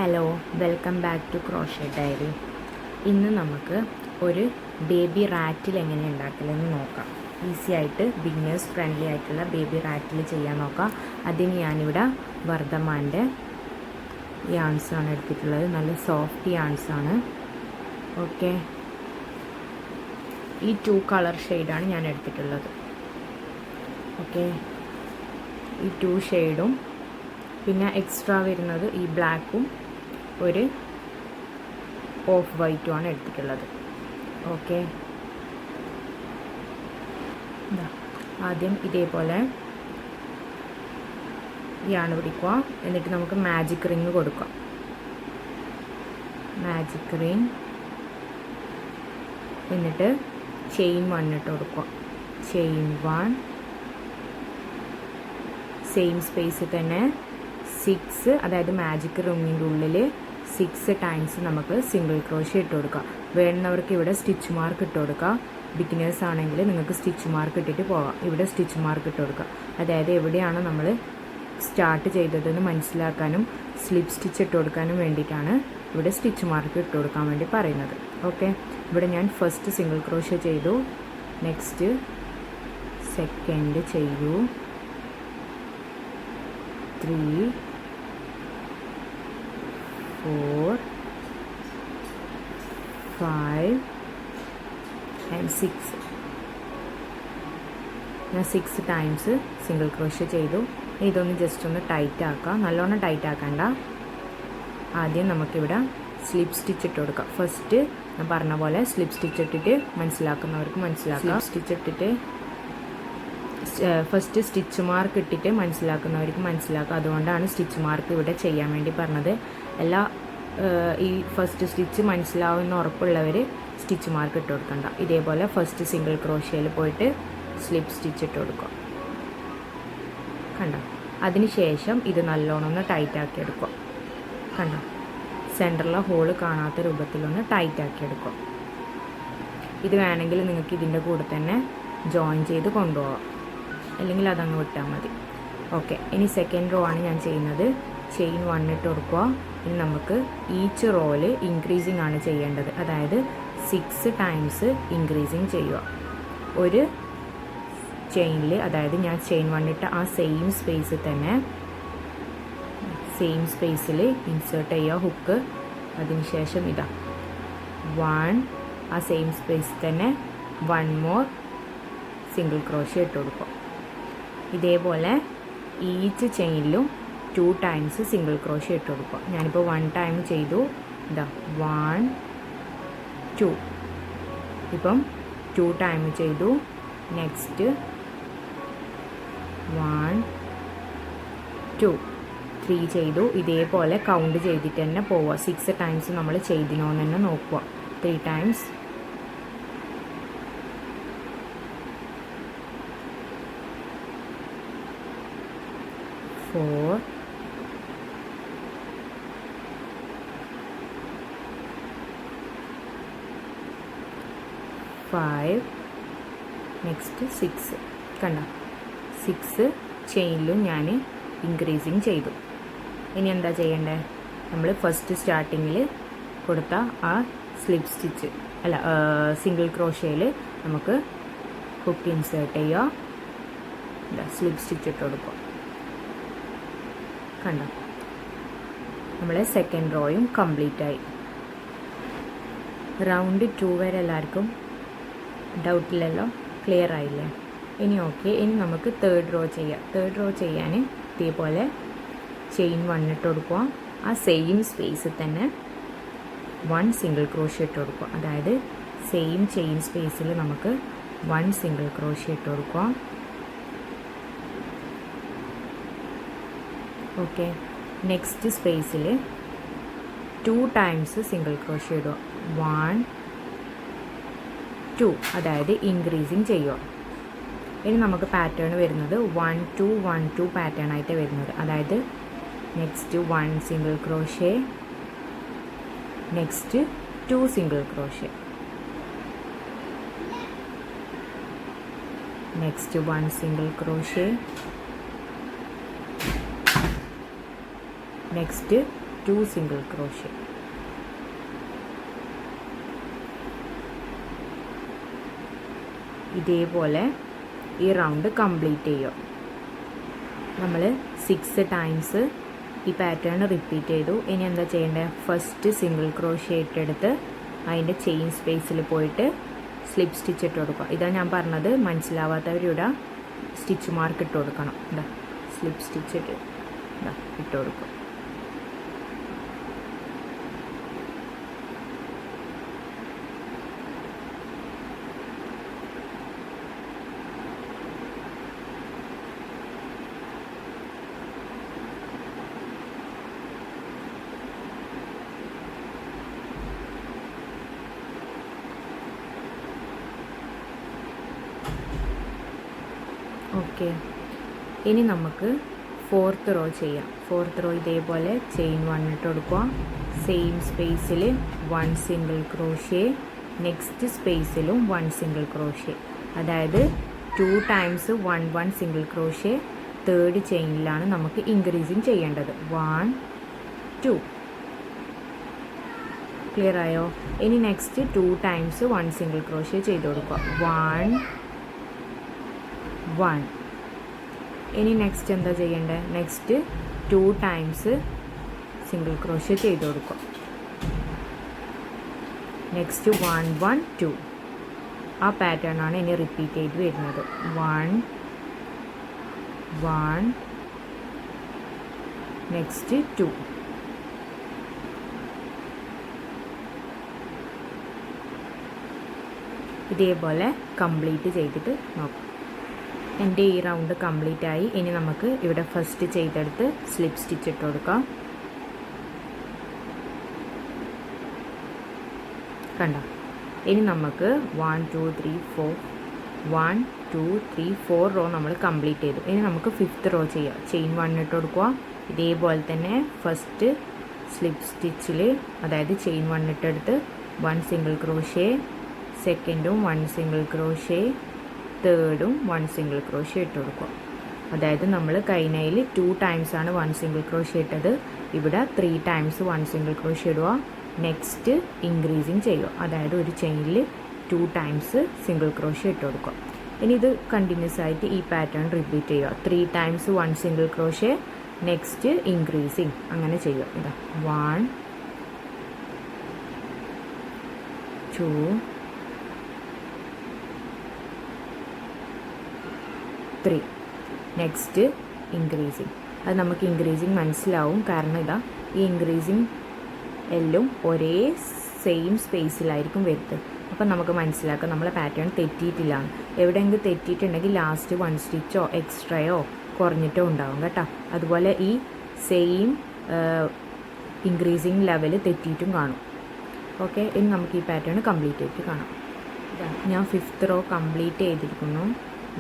Hello, welcome back to crochet diary. ഇന്ന് നമുക്ക് ഒരു ബേബി റാറ്റിൽ എങ്ങനെ ഉണ്ടാക്കലെന്ന് നോക്കാം. ഈസി ആയിട്ട് ബിഗിനേഴ്സ് ഫ്രണ്ട്ലി ആയിട്ടുള്ള ബേബി റാറ്റിൽ ചെയ്യാൻ നോക്കാം. അതിന് ഞാനിവിടെ വർദ്ധമാൻ്റെ യാൺസാണ് എടുത്തിട്ടുള്ളത്. നല്ല സോഫ്റ്റ് യാൺസാണ്. ഓക്കെ, ഈ 2 കളർ ഷെയ്ഡാണ് ഞാൻ എടുത്തിട്ടുള്ളത്. ഓക്കെ, ഈ 2 ഷെയ്ഡും പിന്നെ എക്സ്ട്രാ വരുന്നത് ഈ ബ്ലാക്കും ഒരു ഓഫ് വൈറ്റുമാണ് എടുത്തിട്ടുള്ളത്. ഓക്കെ, ആദ്യം ഇതേപോലെ യാണ് പിടിക്കുക. എന്നിട്ട് നമുക്ക് മാജിക് റിങ് കൊടുക്കാം. മാജിക് റിങ്, എന്നിട്ട് ചെയിൻ 1 ഇട്ട് കൊടുക്കുക. ചെയിൻ 1, സെയിം സ്പേസിൽ തന്നെ 6, അതായത് മാജിക് റിങ്ങിൻ്റെ ഉള്ളിൽ 6 ടൈംസ് നമുക്ക് സിംഗിൾ ക്രോഷ്യ ഇട്ട് കൊടുക്കാം. വേണമെന്നവർക്ക് ഇവിടെ സ്റ്റിച്ച് മാർക്ക് ഇട്ട് കൊടുക്കുക. ബിഗിനേഴ്സ് ആണെങ്കിൽ നിങ്ങൾക്ക് സ്റ്റിച്ച് മാർക്ക് ഇട്ടിട്ട് പോകാം. ഇവിടെ സ്റ്റിച്ച് മാർക്ക് ഇട്ട് കൊടുക്കുക. അതായത് എവിടെയാണ് നമ്മൾ സ്റ്റാർട്ട് ചെയ്തതെന്ന് മനസ്സിലാക്കാനും സ്ലിപ്പ് സ്റ്റിച്ച് ഇട്ട് കൊടുക്കാനും വേണ്ടിയിട്ടാണ് ഇവിടെ സ്റ്റിച്ച് മാർക്ക് ഇട്ട് കൊടുക്കാൻ വേണ്ടി പറയുന്നത്. ഓക്കെ, ഇവിടെ ഞാൻ ഫസ്റ്റ് സിംഗിൾ ക്രോഷ്യ ചെയ്തു. നെക്സ്റ്റ് സെക്കൻഡ് ചെയ്തു. 3, 4, 5 and 6. ഞാൻ 6 ടൈംസ് സിംഗിൾ ക്രോഷ്യ ചെയ്തു. ഇതൊന്ന് ജസ്റ്റ് ഒന്ന് ടൈറ്റ് ആക്കാം. നല്ലോണം ടൈറ്റ് ആക്കണ്ട. ആദ്യം നമുക്കിവിടെ സ്ലിപ്പ് സ്റ്റിച്ച് ഇട്ട് കൊടുക്കാം. ഫസ്റ്റ് ഞാൻ പറഞ്ഞ പോലെ സ്ലിപ്പ് സ്റ്റിച്ച് ഇട്ടിട്ട് മനസ്സിലാക്കുന്നവർക്ക് മനസ്സിലാക്കാം. സ്റ്റിച്ച് ഇട്ടിട്ട് ഫസ്റ്റ് സ്റ്റിച്ച് മാർക്ക് ഇട്ടിട്ട് മനസ്സിലാക്കുന്നവർക്ക് മനസ്സിലാക്കുക. അതുകൊണ്ടാണ് സ്റ്റിച്ച് മാർക്ക് ഇവിടെ ചെയ്യാൻ വേണ്ടി പറഞ്ഞത്. എല്ലാ ഈ ഫസ്റ്റ് സ്റ്റിച്ച് മനസ്സിലാവുന്ന ഉറപ്പുള്ളവർ സ്റ്റിച്ച് മാർക്ക് ഇട്ട് കൊടുക്കണ്ട. ഇതേപോലെ ഫസ്റ്റ് സിംഗിൾ ക്രോഷ്യയിൽ പോയിട്ട് സ്ലിപ്പ് സ്റ്റിച്ച് ഇട്ട് കൊടുക്കുക. കണ്ടോ? അതിനുശേഷം ഇത് നല്ലോണം ഒന്ന് ടൈറ്റ് ആക്കി എടുക്കുക. കണ്ടോ? സെൻറ്ററിലെ ഹോള് കാണാത്ത രൂപത്തിലൊന്ന് ടൈറ്റ് ആക്കി എടുക്കുക. ഇത് വേണമെങ്കിൽ നിങ്ങൾക്ക് ഇതിൻ്റെ കൂടെ തന്നെ ജോയിൻ ചെയ്ത് കൊണ്ടുപോകാം, അല്ലെങ്കിൽ അതങ്ങ് വിട്ടാൽ മതി. ഓക്കെ, ഇനി സെക്കൻഡ് റോ ആണ് ഞാൻ ചെയ്യുന്നത്. ചെയിൻ 1 ഇട്ട് കൊടുക്കുക. ഇനി നമുക്ക് ഈച്ച് റോയിൽ ഇൻക്രീസിങ് ആണ് ചെയ്യേണ്ടത്. അതായത് 6 ടൈംസ് ഇൻക്രീസിങ് ചെയ്യുക. ഒരു ചെയിനിൽ, അതായത് ഞാൻ ചെയിൻ 1 ഇട്ട ആ സെയിം സ്പേസിൽ തന്നെ സെയിം സ്പേസിൽ ഇൻസേർട്ട് ചെയ്യുക ഹുക്ക്. അതിനുശേഷം ഇതാ 1, ആ സെയിം സ്പേസിൽ തന്നെ 1 മോർ സിംഗിൾ ക്രോഷ്യ ഇട്ട് കൊടുക്കുക. ഇതേപോലെ ഈച്ച് ചെയിനിലും 2 ടൈംസ് സിംഗിൾ ക്രോഷ്യ ഇട്ട് കൊടുക്കുക. ഞാനിപ്പോൾ 1 ടൈം ചെയ്തു. ഇതാ 1, 2. ഇപ്പം 2 ടൈം ചെയ്തു. നെക്സ്റ്റ് 1, 2, 3 ചെയ്തു. ഇതേപോലെ കൗണ്ട് ചെയ്തിട്ട് തന്നെ പോവുക. 6 ടൈംസ് നമ്മൾ ചെയ്തിനോന്ന് തന്നെ നോക്കുക. 3 ടൈംസ്, 4, 5, നെക്സ്റ്റ് 6. കണ്ടോ? 6 ചെയിനിലും ഞാൻ ഇൻക്രീസിങ് ചെയ്തു. ഇനി എന്താ ചെയ്യേണ്ടത്? നമ്മൾ ഫസ്റ്റ് സ്റ്റാർട്ടിങ്ങിൽ കൊടുത്ത ആ സ്ലിപ്പ് സ്റ്റിച്ച് സിംഗിൾ ക്രോഷ്യയിൽ നമുക്ക് ഹുക്ക് ഇൻസേർട്ട് ചെയ്യുക. സ്ലിപ്പ് സ്റ്റിച്ച് ഇട്ട് കൊടുക്കുക. കണ്ടോ? നമ്മളെ സെക്കൻഡ് റോയും കംപ്ലീറ്റ് ആയി. റൗണ്ട് 2 വരെ എല്ലാവർക്കും ഡൗട്ടില്ലല്ലോ? ക്ലിയർ ആയില്ലേ? ഇനി ഓക്കെ, ഇനി നമുക്ക് തേർഡ് റോ ചെയ്യാം. തേർഡ് റോ ചെയ്യാൻ ഇതേപോലെ ചെയിൻ 1 ഇട്ട് കൊടുക്കുക. ആ സെയിം സ്പേസിൽ തന്നെ 1 സിംഗിൾ ക്രോഷ്യ ഇട്ട് കൊടുക്കുക. അതായത് സെയിം ചെയിൻ സ്പേസിൽ നമുക്ക് 1 സിംഗിൾ ക്രോഷ്യ ഇട്ട് കൊടുക്കുക. ഓക്കെ, നെക്സ്റ്റ് സ്പേസിൽ 2 ടൈംസ് സിംഗിൾ ക്രോഷ്യ ഇടുക. 1, 2, അതായത് ഇൻക്രീസിങ് ചെയ്യുക. ഇനി നമുക്ക് പാറ്റേൺ വരുന്നത് 1, 2, 1, 2 പാറ്റേൺ ആയിട്ട് വരുന്നത്. അതായത് next 1 single crochet, next 2 single crochet, next 1 single crochet, next 2 single crochet. ഇതേപോലെ ഈ റൗണ്ട് കംപ്ലീറ്റ് ചെയ്യുക. നമ്മൾ 6 ടൈംസ് ഈ പാറ്റേൺ റിപ്പീറ്റ് ചെയ്തു. ഇനി എന്താ ചെയ്യേണ്ടത്? ഫസ്റ്റ് സിംഗിൾ ക്രോഷ്യ ഇട്ടെടുത്ത് അതിൻ്റെ ചെയിൻ സ്പേസിൽ പോയിട്ട് സ്ലിപ്പ് സ്റ്റിച്ച് ഇട്ട് കൊടുക്കുക. ഇതാ ഞാൻ പറഞ്ഞത്, മനസ്സിലാവാത്തവരിവിടെ സ്റ്റിച്ച് മാർക്ക് ഇട്ട് കൊടുക്കണം. ഇതാ സ്ലിപ്പ് സ്റ്റിച്ച് ഇട്ട് കൊടുക്കുക. ഓക്കെ, ഇനി നമുക്ക് 4th റോ ചെയ്യാം. 4th റോ ഇതേപോലെ ചെയിൻ 1 ഇട്ട് കൊടുക്കുക. സെയിം സ്പേസിൽ 1 സിംഗിൾ ക്രോഷ്യ, നെക്സ്റ്റ് സ്പേസിലും 1 സിംഗിൾ ക്രോഷ്യ. അതായത് 2 ടൈംസ് 1 സിംഗിൾ ക്രോഷ്യ. തേർഡ് ചെയിനിലാണ് നമുക്ക് ഇൻക്രീസിങ് ചെയ്യേണ്ടത്. 1 2. ക്ലിയർ ആയോ? ഇനി നെക്സ്റ്റ് 2 ടൈംസ് 1 സിംഗിൾ ക്രോഷ്യ ചെയ്ത് കൊടുക്കുക. 1 1. ഇനി നെക്സ്റ്റ് എന്താ ചെയ്യേണ്ടത്? നെക്സ്റ്റ് 2 ടൈംസ് സിംഗിൾ ക്രോഷ്യ ചെയ്ത് കൊടുക്കുക. നെക്സ്റ്റ് 1 1 2. ആ പാറ്റേൺ ആണ് ഇനി റിപ്പീറ്റ് ചെയ്ത് വരുന്നത്. 1 1, നെക്സ്റ്റ് 2. ഇതേപോലെ കംപ്ലീറ്റ് ചെയ്തിട്ട് നോക്കാം. എൻ്റെ ഈ റൗണ്ട് കംപ്ലീറ്റ് ആയി. ഇനി നമുക്ക് ഇവിടെ ഫസ്റ്റ് ചെയ്തെടുത്ത് സ്ലിപ്പ് സ്റ്റിച്ച് ഇട്ട് കൊടുക്കാം. കണ്ടോ? ഇനി നമുക്ക് 1 2 3 4 1 2 3 4 റോ നമ്മൾ കംപ്ലീറ്റ് ചെയ്തു. ഇനി നമുക്ക് 5th റോ ചെയ്യാം. ചെയിൻ 1 ഇട്ട് കൊടുക്കുക. ഇതേപോലെ തന്നെ ഫസ്റ്റ് സ്ലിപ്പ് സ്റ്റിച്ചിൽ, അതായത് ചെയിൻ 1 ഇട്ടെടുത്ത് 1 സിംഗിൾ ക്രോഷ്യ, സെക്കൻഡും 1 സിംഗിൾ ക്രോഷ്യ, തേർഡും 1 സിംഗിൾ ക്രോഷ്യ ഇട്ട് കൊടുക്കുക. അതായത് നമ്മൾ കൈനയിൽ 2 ടൈംസ് ആണ് 1 സിംഗിൾ ക്രോഷ്യ ഇട്ടത്. ഇവിടെ 3 ടൈംസ് 1 സിംഗിൾ ക്രോഷ്യ ഇടുക. നെക്സ്റ്റ് ഇൻക്രീസിങ് ചെയ്യുക. അതായത് ഒരു ചെയിനിൽ 2 ടൈംസ് സിംഗിൾ ക്രോഷ്യ ഇട്ട് കൊടുക്കുക. ഇനി ഇത് കണ്ടിന്യൂസ് ആയിട്ട് ഈ പാറ്റേൺ റിപ്പീറ്റ് ചെയ്യുക. 3 times 1 single crochet, next increasing, അങ്ങനെ ചെയ്യുക. ഇതാ 1 2 3, നെക്സ്റ്റ് ഇൻക്രീസിങ്. അത് നമുക്ക് ഇൻക്രീസിങ് മനസ്സിലാവും, കാരണം ഇതാ ഈ ഇൻക്രീസിങ് എല്ലാം ഒരേ സെയിം സ്പേസിലായിരിക്കും വരുന്നത്. അപ്പം നമുക്ക് മനസ്സിലാക്കാം നമ്മളെ പാറ്റേൺ തെറ്റിയിട്ടില്ല. എവിടെയെങ്കിലും തെറ്റിയിട്ടുണ്ടെങ്കിൽ ലാസ്റ്റ് 1 സ്റ്റിച്ചോ എക്സ്ട്രയോ കുറഞ്ഞിട്ടോ ഉണ്ടാവും കേട്ടോ. അതുപോലെ ഈ സെയിം ഇൻക്രീസിങ് ലെവൽ തെറ്റിയിട്ടും കാണും. ഓക്കെ, ഇനി നമുക്ക് ഈ പാറ്റേൺ കംപ്ലീറ്റ് ആയിട്ട് കാണാം. ഞാൻ 5th റോ കംപ്ലീറ്റ് ചെയ്തിരിക്കുന്നു.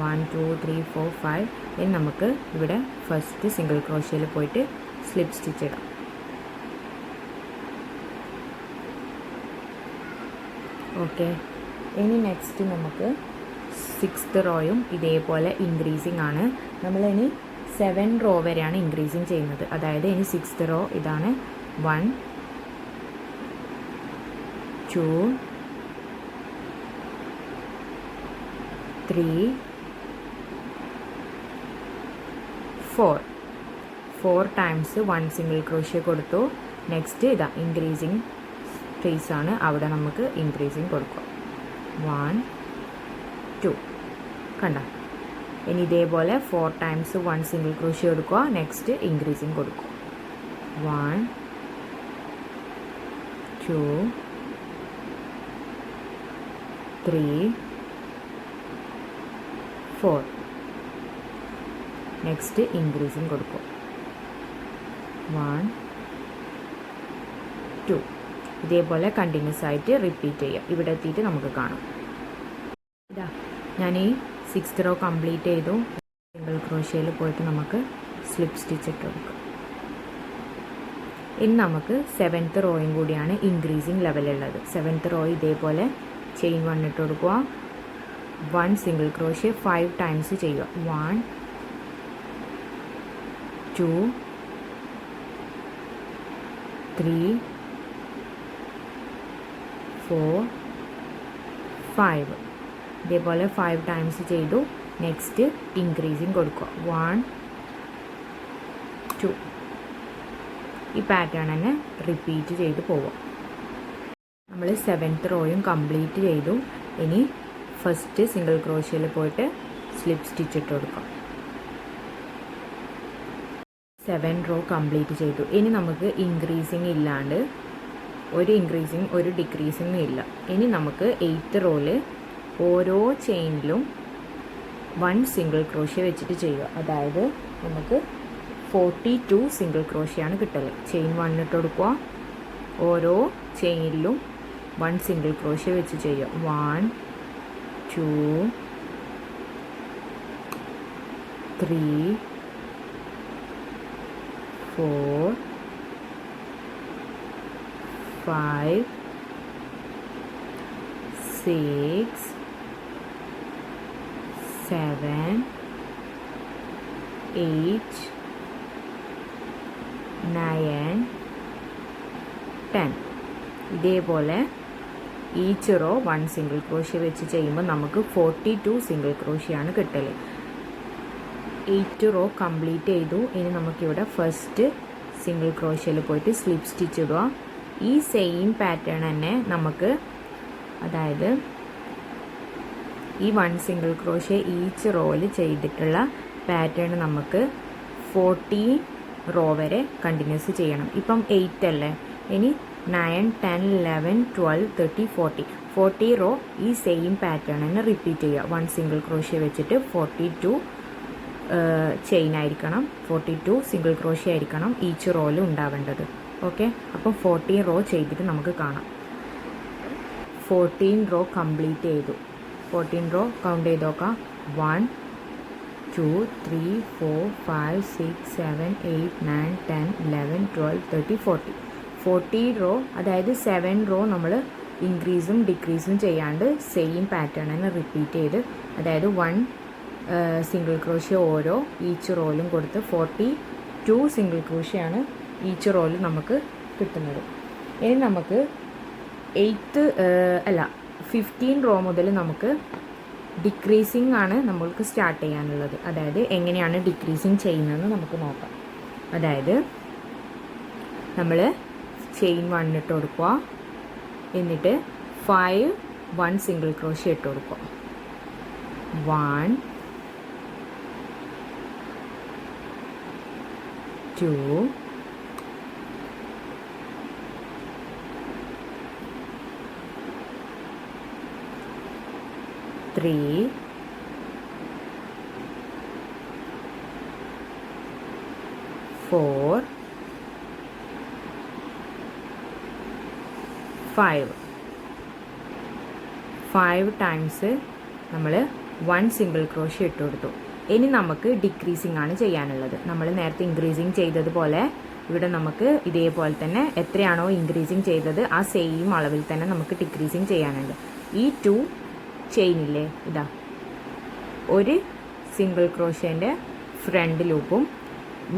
1 2 3 4 5. ഇനി നമുക്ക് ഇവിടെ ഫസ്റ്റ് സിംഗിൾ ക്രോഷ്യയിൽ പോയിട്ട് സ്ലിപ്പ് സ്റ്റിച്ച് ഇടാം. ഓക്കെ, ഇനി നെക്സ്റ്റ് നമുക്ക് 6th റോയും ഇതേപോലെ ഇൻക്രീസിങ് ആണ്. നമ്മളിനി 7 റോ വരെയാണ് ഇൻക്രീസിങ് ചെയ്യുന്നത്. അതായത് ഇനി 6th റോ ഇതാണ്. 1 2 3 4 ടൈംസ് 1 സിംഗിൾ ക്രോഷ്യ കൊടുത്തു. നെക്സ്റ്റ് ഇതാ ഇൻക്രീസിങ് ഫേസ് ആണ്, അവിടെ നമുക്ക് ഇൻക്രീസിങ് കൊടുക്കുക. 1 2. കണ്ട? ഇനി ഇതേപോലെ 4 ടൈംസ് 1 സിംഗിൾ ക്രോഷ്യ കൊടുക്കുക. നെക്സ്റ്റ് ഇൻക്രീസിങ് കൊടുക്കുക. 1 2 3 4. നെക്സ്റ്റ് ഇൻക്രീസിങ് കൊടുക്കും. 1 2. ഇതേപോലെ കണ്ടിന്യൂസ് ആയിട്ട് റിപ്പീറ്റ് ചെയ്യാം. ഇവിടെ എത്തിയിട്ട് നമുക്ക് കാണാം. ഇതാ ഞാൻ ഈ 6th റോ കംപ്ലീറ്റ് ചെയ്തു. സിംഗിൾ ക്രോഷ്യയിൽ പോയിട്ട് നമുക്ക് സ്ലിപ്പ് സ്റ്റിച്ച് ഇട്ട് കൊടുക്കും. ഇനി നമുക്ക് 7th റോയും കൂടിയാണ് ഇൻക്രീസിങ് ലെവലുള്ളത്. 7th റോ ഇതേപോലെ ചെയിൻ 1 ഇട്ട് കൊടുക്കുക. 1 സിംഗിൾ ക്രോഷ്യ 5 ടൈംസ് ചെയ്യുക. 1 2 3 4 5. ഇതേപോലെ 5 ടൈംസ് ചെയ്തു. നെക്സ്റ്റ് ഇൻക്രീസിങ് കൊടുക്കുക. 1 2. ഈ പാറ്റേൺ തന്നെ റിപ്പീറ്റ് ചെയ്ത് പോവുക. നമ്മൾ 7th റോയും കംപ്ലീറ്റ് ചെയ്തു. ഇനി ഫസ്റ്റ് സിംഗിൾ ക്രോഷ്യയിൽ പോയിട്ട് സ്ലിപ്പ് സ്റ്റിച്ച് ഇട്ട് കൊടുക്കാം. 7 റോ കംപ്ലീറ്റ് ചെയ്തു. ഇനി നമുക്ക് ഇൻക്രീസിങ് ഇല്ലാണ്ട് ഒരു ഇൻക്രീസിങ് ഒരു ഡിക്രീസിങ് ഇല്ല. ഇനി നമുക്ക് 8th റോയിൽ ഓരോ ചെയിനിലും 1 സിംഗിൾ ക്രോഷ്യ വെച്ചിട്ട് ചെയ്യുക. അതായത് നമുക്ക് 42 സിംഗിൾ ക്രോഷ്യയാണ് കിട്ടല്. ചെയിൻ 1 ഇട്ട് കൊടുക്കുക. ഓരോ ചെയിനിലും 1 സിംഗിൾ ക്രോഷ്യ വെച്ച് ചെയ്യുക. 1 2 3 4 5 6 7 8 9 10. ഇതേപോലെ ഈച്ച് റോ 1 സിംഗിൾ ക്രോഷ്യ വെച്ച് ചെയ്യുമ്പോൾ നമുക്ക് 42 സിംഗിൾ ക്രോഷ്യയാണ് കിട്ടല്. 8 റോ കംപ്ലീറ്റ് ചെയ്തു. ഇനി നമുക്കിവിടെ ഫസ്റ്റ് സിംഗിൾ ക്രോഷ്യയിൽ പോയിട്ട് സ്ലിപ്പ് സ്റ്റിച്ച് ഇടുക. ഈ സെയിം പാറ്റേൺ തന്നെ നമുക്ക്, അതായത് ഈ 1 സിംഗിൾ ക്രോഷ്യ ഈച്ച് റോയിൽ ചെയ്തിട്ടുള്ള പാറ്റേൺ നമുക്ക് 14 റോ വരെ കണ്ടിന്യൂസ് ചെയ്യണം. ഇപ്പം 8 അല്ലേ, ഇനി 9 10 11 12 13 40 റോ ഈ സെയിം പാറ്റേൺ തന്നെ റിപ്പീറ്റ് ചെയ്യുക. 1 സിംഗിൾ ക്രോഷ്യ വെച്ചിട്ട് 42 ചെയിൻ ആയിരിക്കണം, 42 സിംഗിൾ ക്രോഷ്യ ആയിരിക്കണം ഈച്ച് റോയിൽ ഉണ്ടാവേണ്ടത്. ഓക്കെ, അപ്പം 14 റോ ചെയ്തിട്ട് നമുക്ക് കാണാം. 14 റോ കംപ്ലീറ്റ് ചെയ്തു. 14 റോ കൗണ്ട് ചെയ്ത് നോക്കാം. 1 2 3 4 5 6 7 8 9 10 11 12 13 40 റോ, അതായത് 7 റോ നമ്മൾ ഇൻക്രീസും ഡിക്രീസും ചെയ്യാണ്ട് സെയിം പാറ്റേൺ തന്നെ റിപ്പീറ്റ് ചെയ്ത്, അതായത് 1 സിംഗിൾ ക്രോഷ്യ ഓരോ ഈച്ച് റോയിലും കൊടുത്ത് 42 സിംഗിൾ ക്രോഷ്യയാണ് ഈച്ച് റോയിൽ നമുക്ക് കിട്ടുന്നത്. ഇനി നമുക്ക് 15 റോ മുതൽ നമുക്ക് ഡിക്രീസിങ് ആണ് നമ്മൾക്ക് സ്റ്റാർട്ട് ചെയ്യാനുള്ളത്. അതായത് എങ്ങനെയാണ് ഡിക്രീസിങ് ചെയ്യുന്നതെന്ന് നമുക്ക് നോക്കാം. അതായത് നമ്മൾ ചെയിൻ 1 ഇട്ട് കൊടുക്കുക. എന്നിട്ട് 1 സിംഗിൾ ക്രോഷ്യ ഇട്ട് കൊടുക്കുക. 1 2 3 4 5 ടൈംസ് നമ്മൾ 1 സിംഗിൾ ക്രോഷ്യ ഇട്ട് കൊടുത്തു. ഇനി നമുക്ക് ഡിക്രീസിങ് ആണ് ചെയ്യാനുള്ളത്. നമ്മൾ നേരത്തെ ഇൻക്രീസിങ് ചെയ്തതുപോലെ ഇവിടെ നമുക്ക് ഇതേപോലെ തന്നെ എത്രയാണോ ഇൻക്രീസിങ് ചെയ്തത് ആ സെയിം അളവിൽ തന്നെ നമുക്ക് ഡിക്രീസിങ് ചെയ്യാനുണ്ട്. ഈ 2 ചെയിനില്ലേ, ഇതാ ഒരു സിംഗിൾ ക്രോഷ്യേൻ്റെ ഫ്രണ്ട് ലൂപ്പും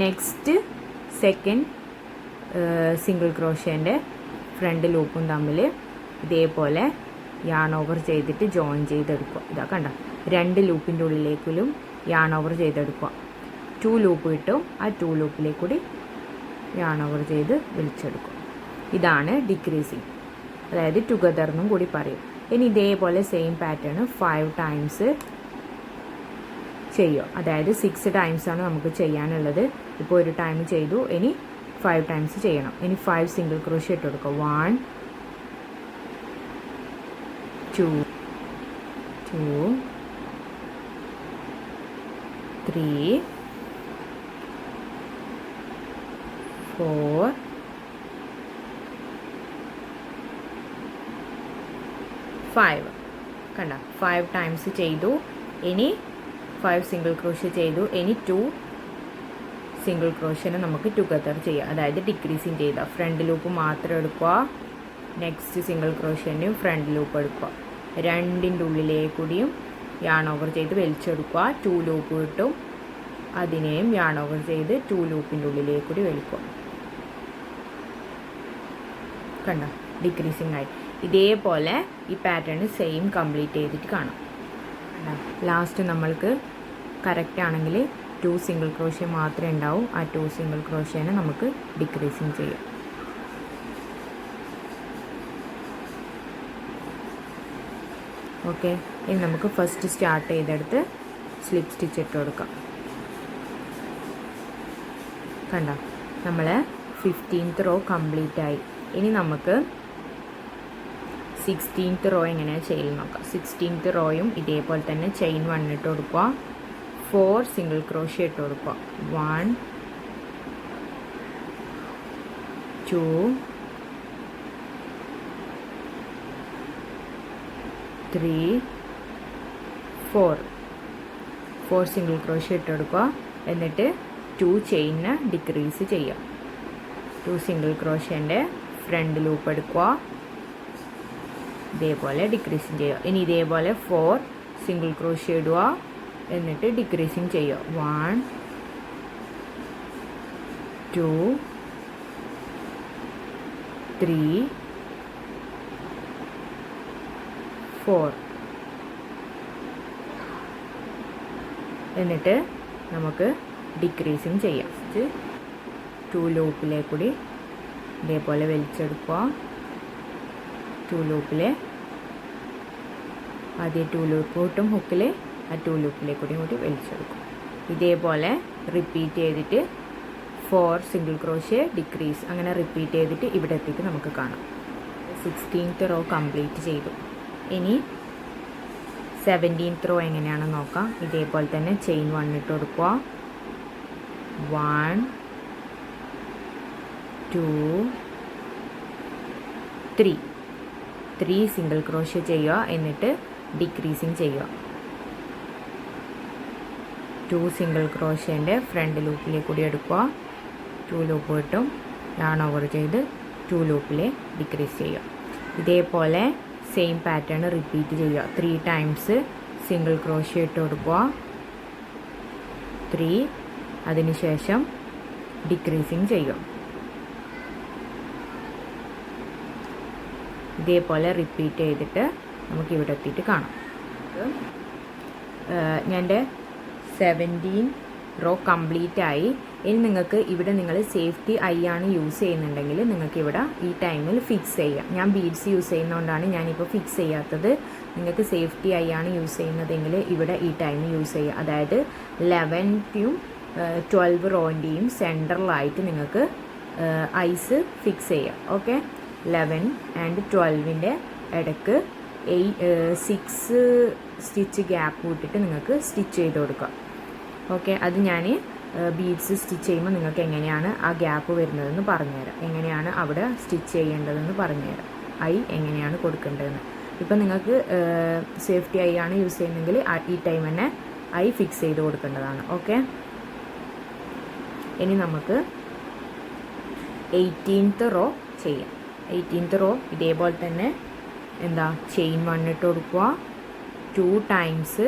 നെക്സ്റ്റ് സെക്കൻഡ് സിംഗിൾ ക്രോഷ്യേൻ്റെ ഫ്രണ്ട് ലൂപ്പും തമ്മിൽ ഇതേപോലെ യാൺ ഓവർ ചെയ്തിട്ട് ജോയിൻ ചെയ്തെടുക്കുക. ഇതാ കണ്ട, 2 ലൂപ്പിൻ്റെ ഉള്ളിലേക്കും യാൺ ഓവർ ചെയ്തെടുക്കുക. 2 ലൂപ്പ് കിട്ടും, ആ 2 ലൂപ്പിലേക്ക് കൂടി യാൺ ഓവർ ചെയ്ത് വലിച്ചെടുക്കും. ഇതാണ് ഡിക്രീസിങ്, അതായത് ടുഗദർ എന്നും കൂടി പറയും. ഇനി ഇതേപോലെ സെയിം പാറ്റേൺ 5 ടൈംസ് ചെയ്യുക. അതായത് 6 ടൈംസാണ് നമുക്ക് ചെയ്യാനുള്ളത്. ഇപ്പോൾ ഒരു ടൈം ചെയ്തു, ഇനി 5 ടൈംസ് ചെയ്യണം. ഇനി 5 സിംഗിൾ ക്രോഷ്യ ഇട്ട് കൊടുക്കുക. 1 2 3 4 5 കണ്ട, 5 ടൈംസ് ചെയ്തു. ഇനി 5 സിംഗിൾ ക്രോഷ്യ ചെയ്തു. ഇനി 2 സിംഗിൾ ക്രോഷ്യനെ നമുക്ക് ടുഗദർ ചെയ്യാം. അതായത് ഡിക്രീസിങ് ചെയ്ത ഫ്രണ്ട് ലൂപ്പ് മാത്രം എടുക്കുക. നെക്സ്റ്റ് സിംഗിൾ ക്രോഷ്യനും ഫ്രണ്ട് ലൂപ്പ് എടുക്കുക. 2ൻ്റെ ഉള്ളിലേക്കൂടിയും യാൺ ഓവർ ചെയ്ത് വലിച്ചെടുക്കുക. 2 ലൂപ്പ് കിട്ടും, അതിനെയും യാൺ ഓവർ ചെയ്ത് 2 ലൂപ്പിൻ്റെ ഉള്ളിലേക്കൂടി വലിക്കുക. കണ്ടോ ഡിക്രീസിങ് ആയി. ഇതേപോലെ ഈ പാറ്റേൺ സെയിം കംപ്ലീറ്റ് ചെയ്തിട്ട് കാണാം. ലാസ്റ്റ് നമ്മൾക്ക് കറക്റ്റ് ആണെങ്കിൽ 2 സിംഗിൾ ക്രോഷ്യ മാത്രമേ ഉണ്ടാവൂ. ആ 2 സിംഗിൾ ക്രോഷ്യേനെ നമുക്ക് ഡിക്രീസിങ് ചെയ്യാം. ഓക്കെ, ഇനി നമുക്ക് ഫസ്റ്റ് സ്റ്റാർട്ട് ചെയ്തെടുത്ത് സ്ലിപ്പ് സ്റ്റിച്ച് ഇട്ട് കൊടുക്കാം. കണ്ടോ നമ്മൾ 15th റോ കംപ്ലീറ്റ് ആയി. ഇനി നമുക്ക് 16th റോ എങ്ങനെയാണ് ചെയ്യൽ നോക്കാം. 16th റോയും ഇതേപോലെ തന്നെ ചെയിൻ 1 ഇട്ട് കൊടുക്കുക. 4 സിംഗിൾ ക്രോഷ്യ ഇട്ട് കൊടുക്കുക. 1 2 3 4 സിംഗിൾ ക്രോഷ്യ ഇട്ട് കൊടുക്കുക. എന്നിട്ട് 2 ചെയിന് ഡിക്രീസ് ചെയ്യുക. 2 സിംഗിൾ ക്രോഷ്യൻ്റെ ഫ്രണ്ട് ലൂപ്പ് എടുക്കുക. ഇതേപോലെ ഡിക്രീസിങ് ചെയ്യുക. ഇനി ഇതേപോലെ 4 സിംഗിൾ ക്രോഷ്യ ഇടുക. എന്നിട്ട് ഡിക്രീസിങ് ചെയ്യുക. 1 2 3 4 എന്നിട്ട് നമുക്ക് ഡിക്രീസിങ് ചെയ്യാം. 2 ലൂപ്പിലേക്കൂടി ഇതേപോലെ വലിച്ചെടുക്കുക. 2 ലൂപ്പിൽ ആദ്യം 2 ലൂപ്പ് കിട്ടും ഹുക്കിൽ, ആ 2 ലൂപ്പിലേക്കൂടി കൂടി വലിച്ചെടുക്കും. ഇതേപോലെ റിപ്പീറ്റ് ചെയ്തിട്ട് 4 സിംഗിൾ ക്രോഷ്യ ഡിക്രീസ്, അങ്ങനെ റിപ്പീറ്റ് ചെയ്തിട്ട് ഇവിടെ എത്തിയിട്ട് നമുക്ക് കാണാം. 16th റോ കംപ്ലീറ്റ് ചെയ്തു. ഇനി 17th റോ എങ്ങനെയാണെന്ന് നോക്കാം. ഇതേപോലെ തന്നെ ചെയിൻ 1 ഇട്ട് കൊടുക്കുക. 1 2 3 സിംഗിൾ ക്രോഷ്യ ചെയ്യുക. എന്നിട്ട് ഡിക്രീസിങ് ചെയ്യുക. 2 സിംഗിൾ ക്രോഷ്യൻ്റെ ഫ്രണ്ട് ലൂപ്പിലേക്ക് കൂടി എടുക്കുക. 2 ലൂപ്പ് കിട്ടും. യാൺ ഓവർ ചെയ്ത് 2 ലൂപ്പിൽ ഡിക്രീസ് ചെയ്യുക. ഇതേപോലെ സെയിം പാറ്റേൺ റിപ്പീറ്റ് ചെയ്യുക. 3 ടൈംസ് സിംഗിൾ ക്രോഷ്യ ഇട്ട് കൊടുക്കുക. 3 അതിനുശേഷം ഡിക്രീസിങ് ചെയ്യുക. ഇതേപോലെ റിപ്പീറ്റ് ചെയ്തിട്ട് നമുക്ക് ഇവിടെ എത്തിയിട്ട് കാണാം. ഞാൻ 17 റോ കംപ്ലീറ്റ് ആയി. ഇനി നിങ്ങൾക്ക് ഇവിടെ നിങ്ങൾ സേഫ്റ്റി ഐ ആണ് യൂസ് ചെയ്യുന്നുണ്ടെങ്കിൽ നിങ്ങൾക്ക് ഇവിടെ ഈ ടൈമിൽ ഫിക്സ് ചെയ്യാം. ഞാൻ ബീഡ്സ് യൂസ് ചെയ്യുന്നതുകൊണ്ടാണ് ഞാനിപ്പോൾ ഫിക്സ് ചെയ്യാത്തത്. നിങ്ങൾക്ക് സേഫ്റ്റി ഐ ആണ് യൂസ് ചെയ്യുന്നതെങ്കിൽ ഇവിടെ ഈ ടൈം യൂസ് ചെയ്യുക. അതായത് 11th 12 റോൻ്റെയും സെൻറ്ററിലായിട്ട് നിങ്ങൾക്ക് ഐസ് ഫിക്സ് ചെയ്യാം. ഓക്കെ, 11 and 12ൻ്റെ ഇടയ്ക്ക് 6 സ്റ്റിച്ച് ഗ്യാപ്പ് വിട്ടിട്ട് നിങ്ങൾക്ക് സ്റ്റിച്ച് ചെയ്ത് കൊടുക്കാം. ഓക്കെ, അത് ഞാൻ ബീഡ്സ് സ്റ്റിച്ച് ചെയ്യുമ്പോൾ നിങ്ങൾക്ക് എങ്ങനെയാണ് ആ ഗ്യാപ്പ് വരുന്നതെന്ന് പറഞ്ഞുതരാം. എങ്ങനെയാണ് അവിടെ സ്റ്റിച്ച് ചെയ്യേണ്ടതെന്ന് പറഞ്ഞുതരാം. ഐ എങ്ങനെയാണ് കൊടുക്കേണ്ടതെന്ന്. ഇപ്പം നിങ്ങൾക്ക് സേഫ്റ്റി ഐ ആണ് യൂസ് ചെയ്യുന്നതെങ്കിൽ ഈ ടൈം തന്നെ ഐ ഫിക്സ് ചെയ്ത് കൊടുക്കേണ്ടതാണ്. ഓക്കെ, ഇനി നമുക്ക് 18th റോ ചെയ്യാം. 18th റോ ഇതേപോലെ തന്നെ എന്താ ചെയിൻ 1 ഇട്ട് കൊടുക്കുക. 2 ടൈംസ്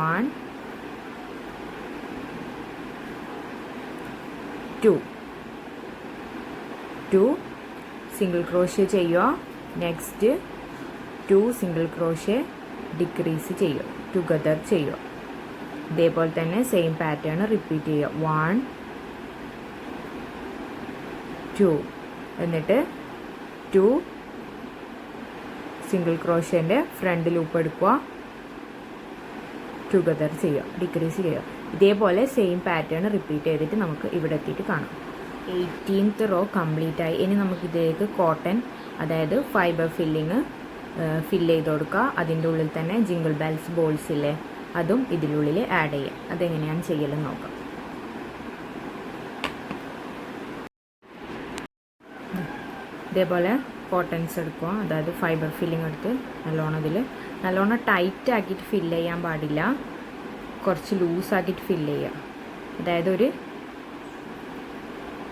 1 2 സിംഗിൾ ക്രോഷ്യ ചെയ്യുക. നെക്സ്റ്റ് 2 സിംഗിൾ ക്രോഷ്യ ഡിക്രീസ് ചെയ്യുക, ടുഗദർ ചെയ്യുക. ഇതേപോലെ തന്നെ സെയിം പാറ്റേൺ റിപ്പീറ്റ് ചെയ്യുക. 1 2 എന്നിട്ട് 2 സിംഗിൾ ക്രോഷ്യൻ്റെ ഫ്രണ്ട് ലൂപ്പ് എടുക്കുക. ടുഗദർ ചെയ്യുക, ഡിക്രീസ് ചെയ്യുക. ഇതേപോലെ സെയിം പാറ്റേൺ റിപ്പീറ്റ് ചെയ്തിട്ട് നമുക്ക് ഇവിടെ എത്തിയിട്ട് കാണാം. 18th റോ കംപ്ലീറ്റ് ആയി. ഇനി നമുക്ക് ഇതിലേക്ക് കോട്ടൺ, അതായത് ഫൈബർ ഫില്ലിങ് ഫില്ല് ചെയ്ത് കൊടുക്കുക. അതിൻ്റെ ഉള്ളിൽ തന്നെ ജിങ്കിൾ ബെൽസ് ബോൾസ് ഇല്ലേ, അതും ഇതിനുള്ളിൽ ആഡ് ചെയ്യാം. അതെങ്ങനെയാണ് ചെയ്യലെന്ന് നോക്കാം. ഇതേപോലെ കോട്ടൺസ് എടുക്കുക, അതായത് ഫൈബർ ഫില്ലിങ് എടുത്ത് നല്ലോണം ടൈറ്റ് ആക്കിയിട്ട് ഫില്ല് ചെയ്യാൻ പാടില്ല. കുറച്ച് ലൂസാക്കിയിട്ട് ഫില്ല് ചെയ്യുക. അതായത് ഒരു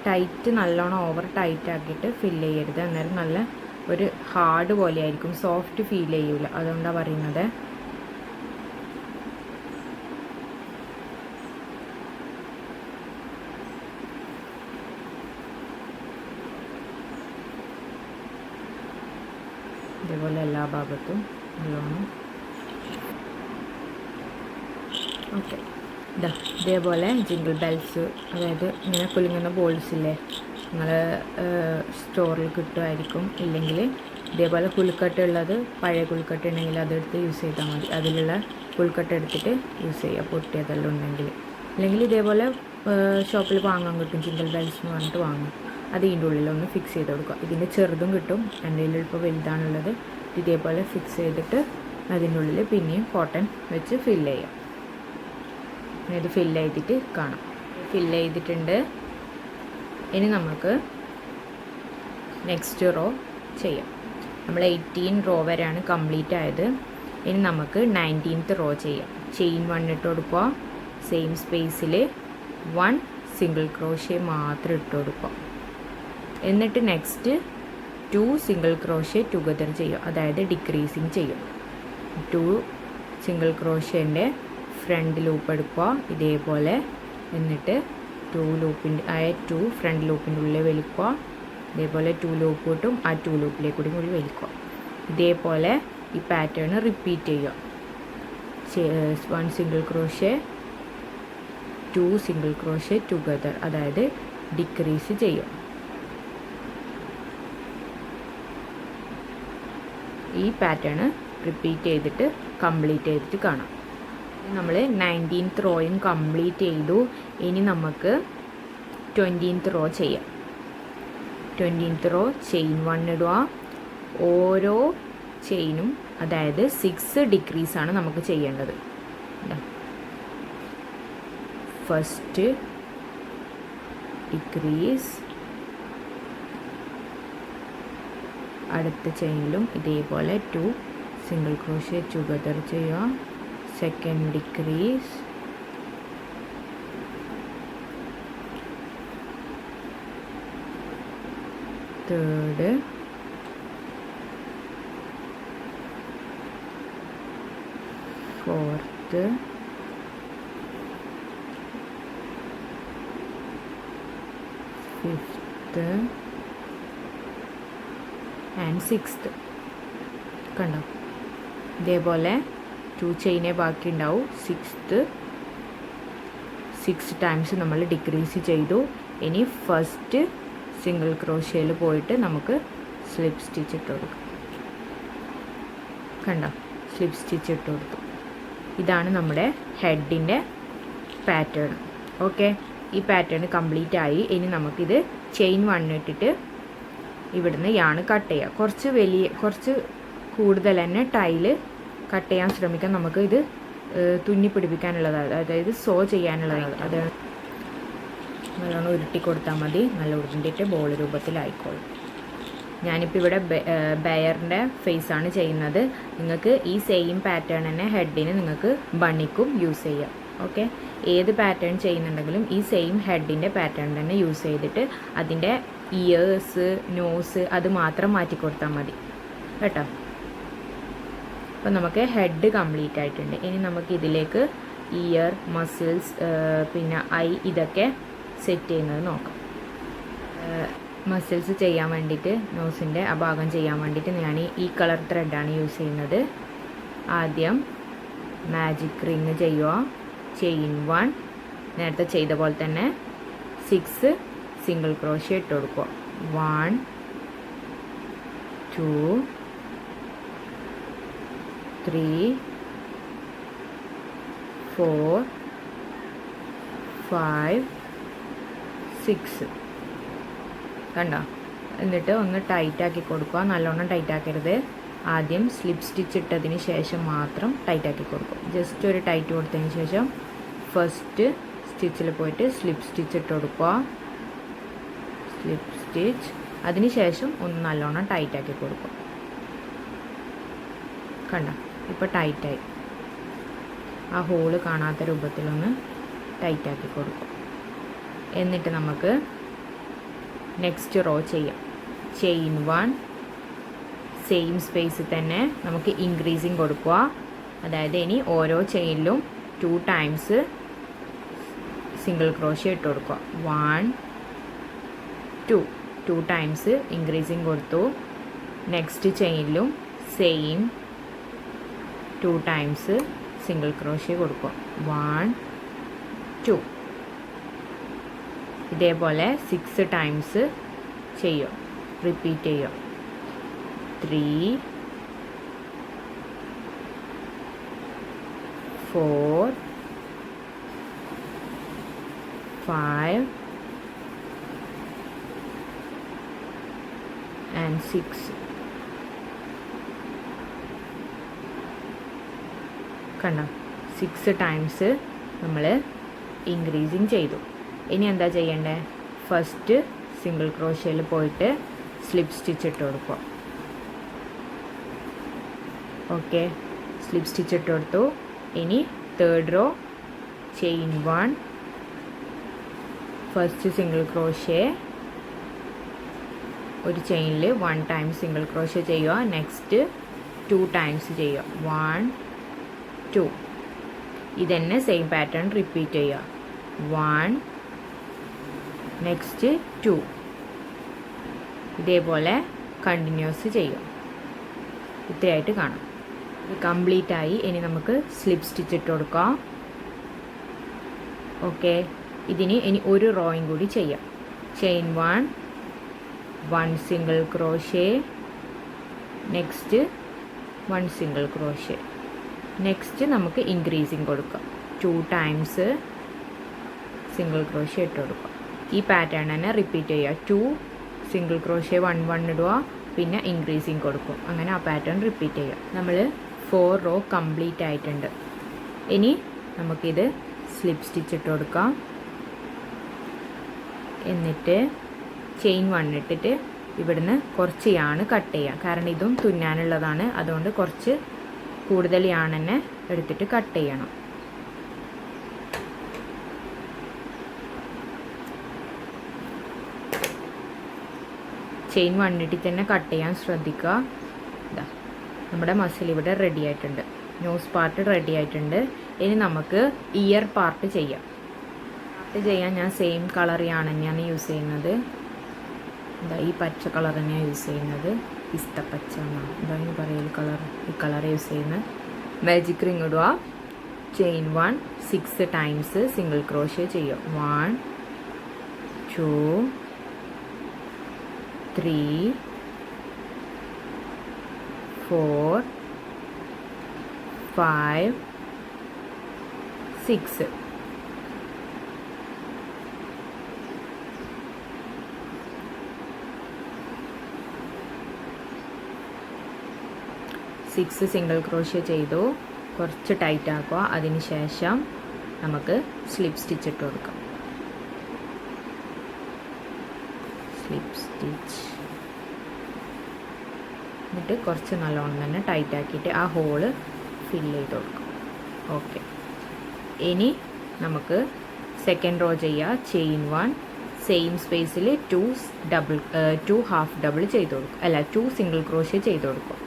ടൈറ്റ്, നല്ലോണം ഓവർ ടൈറ്റ് ആക്കിയിട്ട് ഫില്ല് ചെയ്യരുത്. അന്നേരം നല്ല ഒരു ഹാർഡ് പോലെ ആയിരിക്കും, സോഫ്റ്റ് ഫീൽ ചെയ്യൂല. അതുകൊണ്ടാണ് പറയുന്നത്. ഇതേപോലെ എല്ലാ ഭാഗത്തും നല്ലോണം. ഓക്കെ, ഇതേപോലെ ജിങ്കിൾ ബെൽസ്, അതായത് ഇങ്ങനെ കുലുങ്ങുന്ന ബോൾസില്ലേ, നിങ്ങൾ സ്റ്റോറിൽ കിട്ടുമായിരിക്കും. ഇല്ലെങ്കിൽ ഇതേപോലെ പുൽക്കട്ട് ഉള്ളത്, പഴയ പുൽക്കട്ട് ഉണ്ടെങ്കിൽ അതെടുത്ത് യൂസ് ചെയ്താൽ മതി. അതിലുള്ള പുൽക്കട്ട് എടുത്തിട്ട് യൂസ് ചെയ്യുക, പൊട്ടിയതെല്ലാം ഉണ്ടെങ്കിൽ. അല്ലെങ്കിൽ ഇതേപോലെ ഷോപ്പിൽ വാങ്ങാൻ കിട്ടും, ജിങ്കിൾ ബെൽസ് എന്ന് പറഞ്ഞിട്ട് വാങ്ങും. അത് ഇതിൻ്റെ ഉള്ളിലൊന്ന് ഫിക്സ് ചെയ്ത് കൊടുക്കുക. ഇതിൻ്റെ ചെറുതും കിട്ടും, എൻ്റെ കയ്യിൽ ഇപ്പോൾ വലുതാണുള്ളത്. ഇതേപോലെ ഫിക്സ് ചെയ്തിട്ട് അതിൻ്റെ ഉള്ളിൽ പിന്നെയും കോട്ടൺ വെച്ച് ഫില്ല് ചെയ്യാം. ഇത് ഫില്ല് ചെയ്തിട്ട് കാണാം. ഫില്ല് ചെയ്തിട്ടുണ്ട്. ഇനി നമുക്ക് നെക്സ്റ്റ് റോ ചെയ്യാം. നമ്മൾ 18 റോ വരെയാണ് കംപ്ലീറ്റ് ആയത്. ഇനി നമുക്ക് 19th റോ ചെയ്യാം. ചെയിൻ 1 ഇട്ട് കൊടുക്കുക. സെയിം സ്പേസിൽ 1 സിംഗിൾ ക്രോഷ്യ മാത്രം ഇട്ട് കൊടുക്കുക. എന്നിട്ട് നെക്സ്റ്റ് 2 സിംഗിൾ ക്രോഷ്യ ടുഗദർ ചെയ്യും, അതായത് ഡിക്രീസിങ് ചെയ്യും. 2 സിംഗിൾ ക്രോഷ്യൻ്റെ ഫ്രണ്ട് ലൂപ്പ് എടുക്കുക ഇതേപോലെ. എന്നിട്ട് 2 ഫ്രണ്ട് ലൂപ്പിൻ്റെ ഉള്ളിൽ വലിക്കുക. ഇതേപോലെ 2 ലൂപ്പ് കിട്ടും, ആ 2 ലൂപ്പിലേക്ക് കൂടി വലിക്കുക. ഇതേപോലെ ഈ പാറ്റേൺ റിപ്പീറ്റ് ചെയ്യുക. 1 single crochet 2 single crochet together, അതായത് ഡിക്രീസ് ചെയ്യും. ഈ പാറ്റേൺ റിപ്പീറ്റ് ചെയ്തിട്ട് കംപ്ലീറ്റ് ചെയ്തിട്ട് കാണാം. നമ്മൾ 19th റോയും കംപ്ലീറ്റ് ചെയ്തു. ഇനി നമുക്ക് 20th റോ ചെയ്യാം. 20th റോ ചെയിൻ 1 ഇടുക. ഓരോ ചെയിനും, അതായത് 6 ഡിക്രീസാണ് നമുക്ക് ചെയ്യേണ്ടത്. ഫസ്റ്റ് ഡിക്രീസ്, അടുത്ത ചെയിനിലും ഇതേപോലെ 2 സിംഗിൾ ക്രോഷ്യ ടുഗദർ ചെയ്യുക. Second decrease, third, fourth, fifth and sixth. കണ്ടോ? ഇതേപോലെ 2 ചെയിനേ ബാക്കി ഉണ്ടാവും. 6 ടൈംസ് നമ്മൾ ഡിക്രീസ് ചെയ്തു. ഇനി ഫസ്റ്റ് സിംഗിൾ ക്രോഷ്യയിൽ പോയിട്ട് നമുക്ക് സ്ലിപ്പ് സ്റ്റിച്ച് ഇട്ട് കൊടുക്കാം. കണ്ടോ? സ്ലിപ്പ് സ്റ്റിച്ച് ഇട്ട് കൊടുത്തു. ഇതാണ് നമ്മുടെ ഹെഡിൻ്റെ പാറ്റേൺ. ഓക്കെ, ഈ പാറ്റേൺ കംപ്ലീറ്റ് ആയി. ഇനി നമുക്കിത് ചെയിൻ 1 ഇട്ടിട്ട് ഇവിടുന്ന് യാണ് കട്ട് ചെയ്യുക. കുറച്ച് കൂടുതൽ തന്നെ ടൈല് കട്ട് ചെയ്യാൻ ശ്രമിക്കാം. നമുക്ക് ഇത് തുന്നി പിടിപ്പിക്കാനുള്ളതാണ്, അതായത് സോ ചെയ്യാനുള്ളതാണ്. അത് നല്ലോണം ഉരുട്ടി കൊടുത്താൽ മതി. നല്ല ഉരുണ്ടിട്ട് ബോൾ രൂപത്തിലായിക്കോളും. ഞാനിപ്പോൾ ഇവിടെ ബെയറിൻ്റെ ഫേസാണ് ചെയ്യുന്നത്. നിങ്ങൾക്ക് ഈ സെയിം പാറ്റേൺ തന്നെ ഹെഡിന് നിങ്ങൾക്ക് ബണ്ണിക്കും യൂസ് ചെയ്യാം. ഓക്കെ, ഏത് പാറ്റേൺ ചെയ്യുന്നുണ്ടെങ്കിലും ഈ സെയിം ഹെഡിൻ്റെ പാറ്റേൺ തന്നെ യൂസ് ചെയ്തിട്ട് അതിൻ്റെ ഇയേഴ്സ്, നോസ് അത് മാത്രം മാറ്റി കൊടുത്താൽ മതി കേട്ടോ. അപ്പോൾ നമുക്ക് ഹെഡ് കംപ്ലീറ്റ് ആയിട്ടുണ്ട്. ഇനി നമുക്ക് ഇതിലേക്ക് ഇയർ, മസിൽസ്, പിന്നെ ഐ ഇതൊക്കെ സെറ്റ് ചെയ്യുന്നത് നോക്കാം. മസിൽസ് ചെയ്യാൻ വേണ്ടിയിട്ട്, നോസിൻ്റെ ആ ഭാഗം ചെയ്യാൻ വേണ്ടിയിട്ട് ഞാൻ ഈ കളർ ത്രെഡാണ് യൂസ് ചെയ്യുന്നത്. ആദ്യം മാജിക് റിങ് ചെയ്യുക. ചെയിൻ 1 നേരത്തെ ചെയ്ത പോലെ തന്നെ 6 സിംഗിൾ ക്രോഷ്യ ഇട്ട് കൊടുക്കുക. 1 2 3 4 5 6. കണ്ടോ? എന്നിട്ട് ഒന്ന് ടൈറ്റാക്കി കൊടുക്കുക. നല്ലോണം ടൈറ്റാക്കരുത്. ആദ്യം സ്ലിപ്പ് സ്റ്റിച്ച് ഇട്ടതിന് ശേഷം മാത്രം ടൈറ്റാക്കി കൊടുക്കുക. ജസ്റ്റ് ഒരു ടൈറ്റ് കൊടുത്തതിന് ശേഷം ഫസ്റ്റ് സ്റ്റിച്ചിൽ പോയിട്ട് സ്ലിപ്പ് സ്റ്റിച്ച് ഇട്ട് കൊടുക്കുക. സ്ലിപ്പ് സ്റ്റിച്ച്, അതിന് ശേഷം ഒന്ന് നല്ലോണം ടൈറ്റാക്കി കൊടുക്കുക. കണ്ടോ? ഇപ്പോൾ ടൈറ്റായി. ആ ഹോള് കാണാത്ത രൂപത്തിലൊന്ന് ടൈറ്റാക്കി കൊടുക്കും. എന്നിട്ട് നമുക്ക് നെക്സ്റ്റ് റോ ചെയ്യാം. ചെയിൻ 1 സെയിം സ്പേസിൽ തന്നെ നമുക്ക് ഇൻക്രീസിങ് കൊടുക്കുക. അതായത് ഇനി ഓരോ ചെയിനിലും 2 ടൈംസ് സിംഗിൾ ക്രോഷ്യ ഇട്ട് കൊടുക്കുക. 1 2 ടൈംസ് ഇൻക്രീസിങ് കൊടുത്തു. നെക്സ്റ്റ് ചെയിനിലും സെയിം 2 ടൈംസ് സിംഗിൾ ക്രോഷ്യ കൊടുക്കുക. 1 2. ഇതേപോലെ 6 ടൈംസ് ചെയ്യുക, റിപ്പീറ്റ് ചെയ്യുക. 3 4 5 and 6. കണ്ടോ, 6 ടൈംസ് നമ്മൾ ഇൻക്രീസിങ് ചെയ്തു. ഇനി എന്താ ചെയ്യേണ്ടത്? ഫസ്റ്റ് സിംഗിൾ ക്രോഷ്യയിൽ പോയിട്ട് സ്ലിപ്പ് സ്റ്റിച്ച് ഇട്ട് കൊടുക്കുക. ഓക്കെ, സ്ലിപ്പ് സ്റ്റിച്ച് ഇട്ട് കൊടുത്തു. ഇനി third raw chain 1, first single crochet, ഒരു ചെയിനിൽ 1 ടൈം സിംഗിൾ ക്രോഷ്യ ചെയ്യുക. നെക്സ്റ്റ് 2 ടൈംസ് ചെയ്യുക. 1 2. ഇതന്നെ സെയിം പാറ്റേൺ റിപ്പീറ്റ് ചെയ്യുക. 1 നെക്സ്റ്റ് 2. ഇതേപോലെ കണ്ടിന്യൂസ് ചെയ്യുക. ഇത്രയായിട്ട് കാണാം. ഇത് കംപ്ലീറ്റ് ആയി. ഇനി നമുക്ക് സ്ലിപ്പ് സ്റ്റിച്ച് ഇട്ട് കൊടുക്കാം. ഓക്കെ, ഇതിന് ഇനി ഒരു റോയും കൂടി ചെയ്യാം. Chain 1 single crochet, next 1 single crochet. Next നമുക്ക് ഇൻക്രീസിങ് കൊടുക്കാം. 2 ടൈംസ് സിംഗിൾ ക്രോഷ്യ ഇട്ട് കൊടുക്കുക. ഈ പാറ്റേൺ തന്നെ റിപ്പീറ്റ് ചെയ്യുക. 2 സിംഗിൾ ക്രോഷ്യ 1 1 ഇടുക, പിന്നെ ഇൻക്രീസിങ് കൊടുക്കും. അങ്ങനെ ആ പാറ്റേൺ റിപ്പീറ്റ് ചെയ്യുക. നമ്മൾ 4 റോ കംപ്ലീറ്റ് ആയിട്ടുണ്ട്. ഇനി നമുക്കിത് സ്ലിപ്പ് സ്റ്റിച്ച് ഇട്ട് കൊടുക്കാം. എന്നിട്ട് ചെയിൻ 1 ഇട്ടിട്ട് ഇവിടുന്ന് കുറച്ച് യാണ് കട്ട് ചെയ്യാം. കാരണം ഇതും തുന്നാനുള്ളതാണ്, അതുകൊണ്ട് കുറച്ച് കൂടുതൽ യാണ് തന്നെ എടുത്തിട്ട് കട്ട് ചെയ്യണം. ചെയിൻ 1 ഇട്ടിട്ട് തന്നെ കട്ട് ചെയ്യാൻ ശ്രദ്ധിക്കുക. ഇതാ നമ്മുടെ മസിൽ ഇവിടെ റെഡി ആയിട്ടുണ്ട്. നോസ് പാർട്ട് റെഡി ആയിട്ടുണ്ട്. ഇനി നമുക്ക് ഇയർ പാർട്ട് ചെയ്യാം. ചെയ്യാൻ ഞാൻ സെയിം കളർ യാണ് തന്നെയാണ് യൂസ് ചെയ്യുന്നത്. എന്താ ഈ പച്ച കളർ തന്നെയാണ് യൂസ് ചെയ്യുന്നത്. പിസ്തപ്പച്ച എന്നാണ് എന്തായാലും പറയൽ കളർ. ഈ കളർ യൂസ് ചെയ്യുന്നത്. മാജിക് റിങ് ഇടുക. ചെയിൻ 1 6 ടൈംസ് സിംഗിൾ ക്രോഷ്യ ചെയ്യുക. 1 2 3 4 5 6. സിക്സ് സിംഗിൾ ക്രോഷ്യ ചെയ്തു. കുറച്ച് ടൈറ്റ് ആക്കുക. അതിന് ശേഷം നമുക്ക് സ്ലിപ്പ് സ്റ്റിച്ച് ഇട്ട് കൊടുക്കാം. സ്ലിപ്പ് സ്റ്റിച്ച് എന്നിട്ട് കുറച്ച് നല്ലോണം തന്നെ ടൈറ്റ് ആക്കിയിട്ട് ആ ഹോള് ഫില്ല് ചെയ്ത് കൊടുക്കും. ഓക്കെ, ഇനി നമുക്ക് സെക്കൻഡ് റോ ചെയ്യുക. ചെയിൻ 1 സെയിം സ്പേസിൽ 2 ഹാഫ് ഡബിൾ ചെയ്ത് കൊടുക്കും. അല്ല, 2 സിംഗിൾ ക്രോഷ്യ ചെയ്ത് കൊടുക്കും.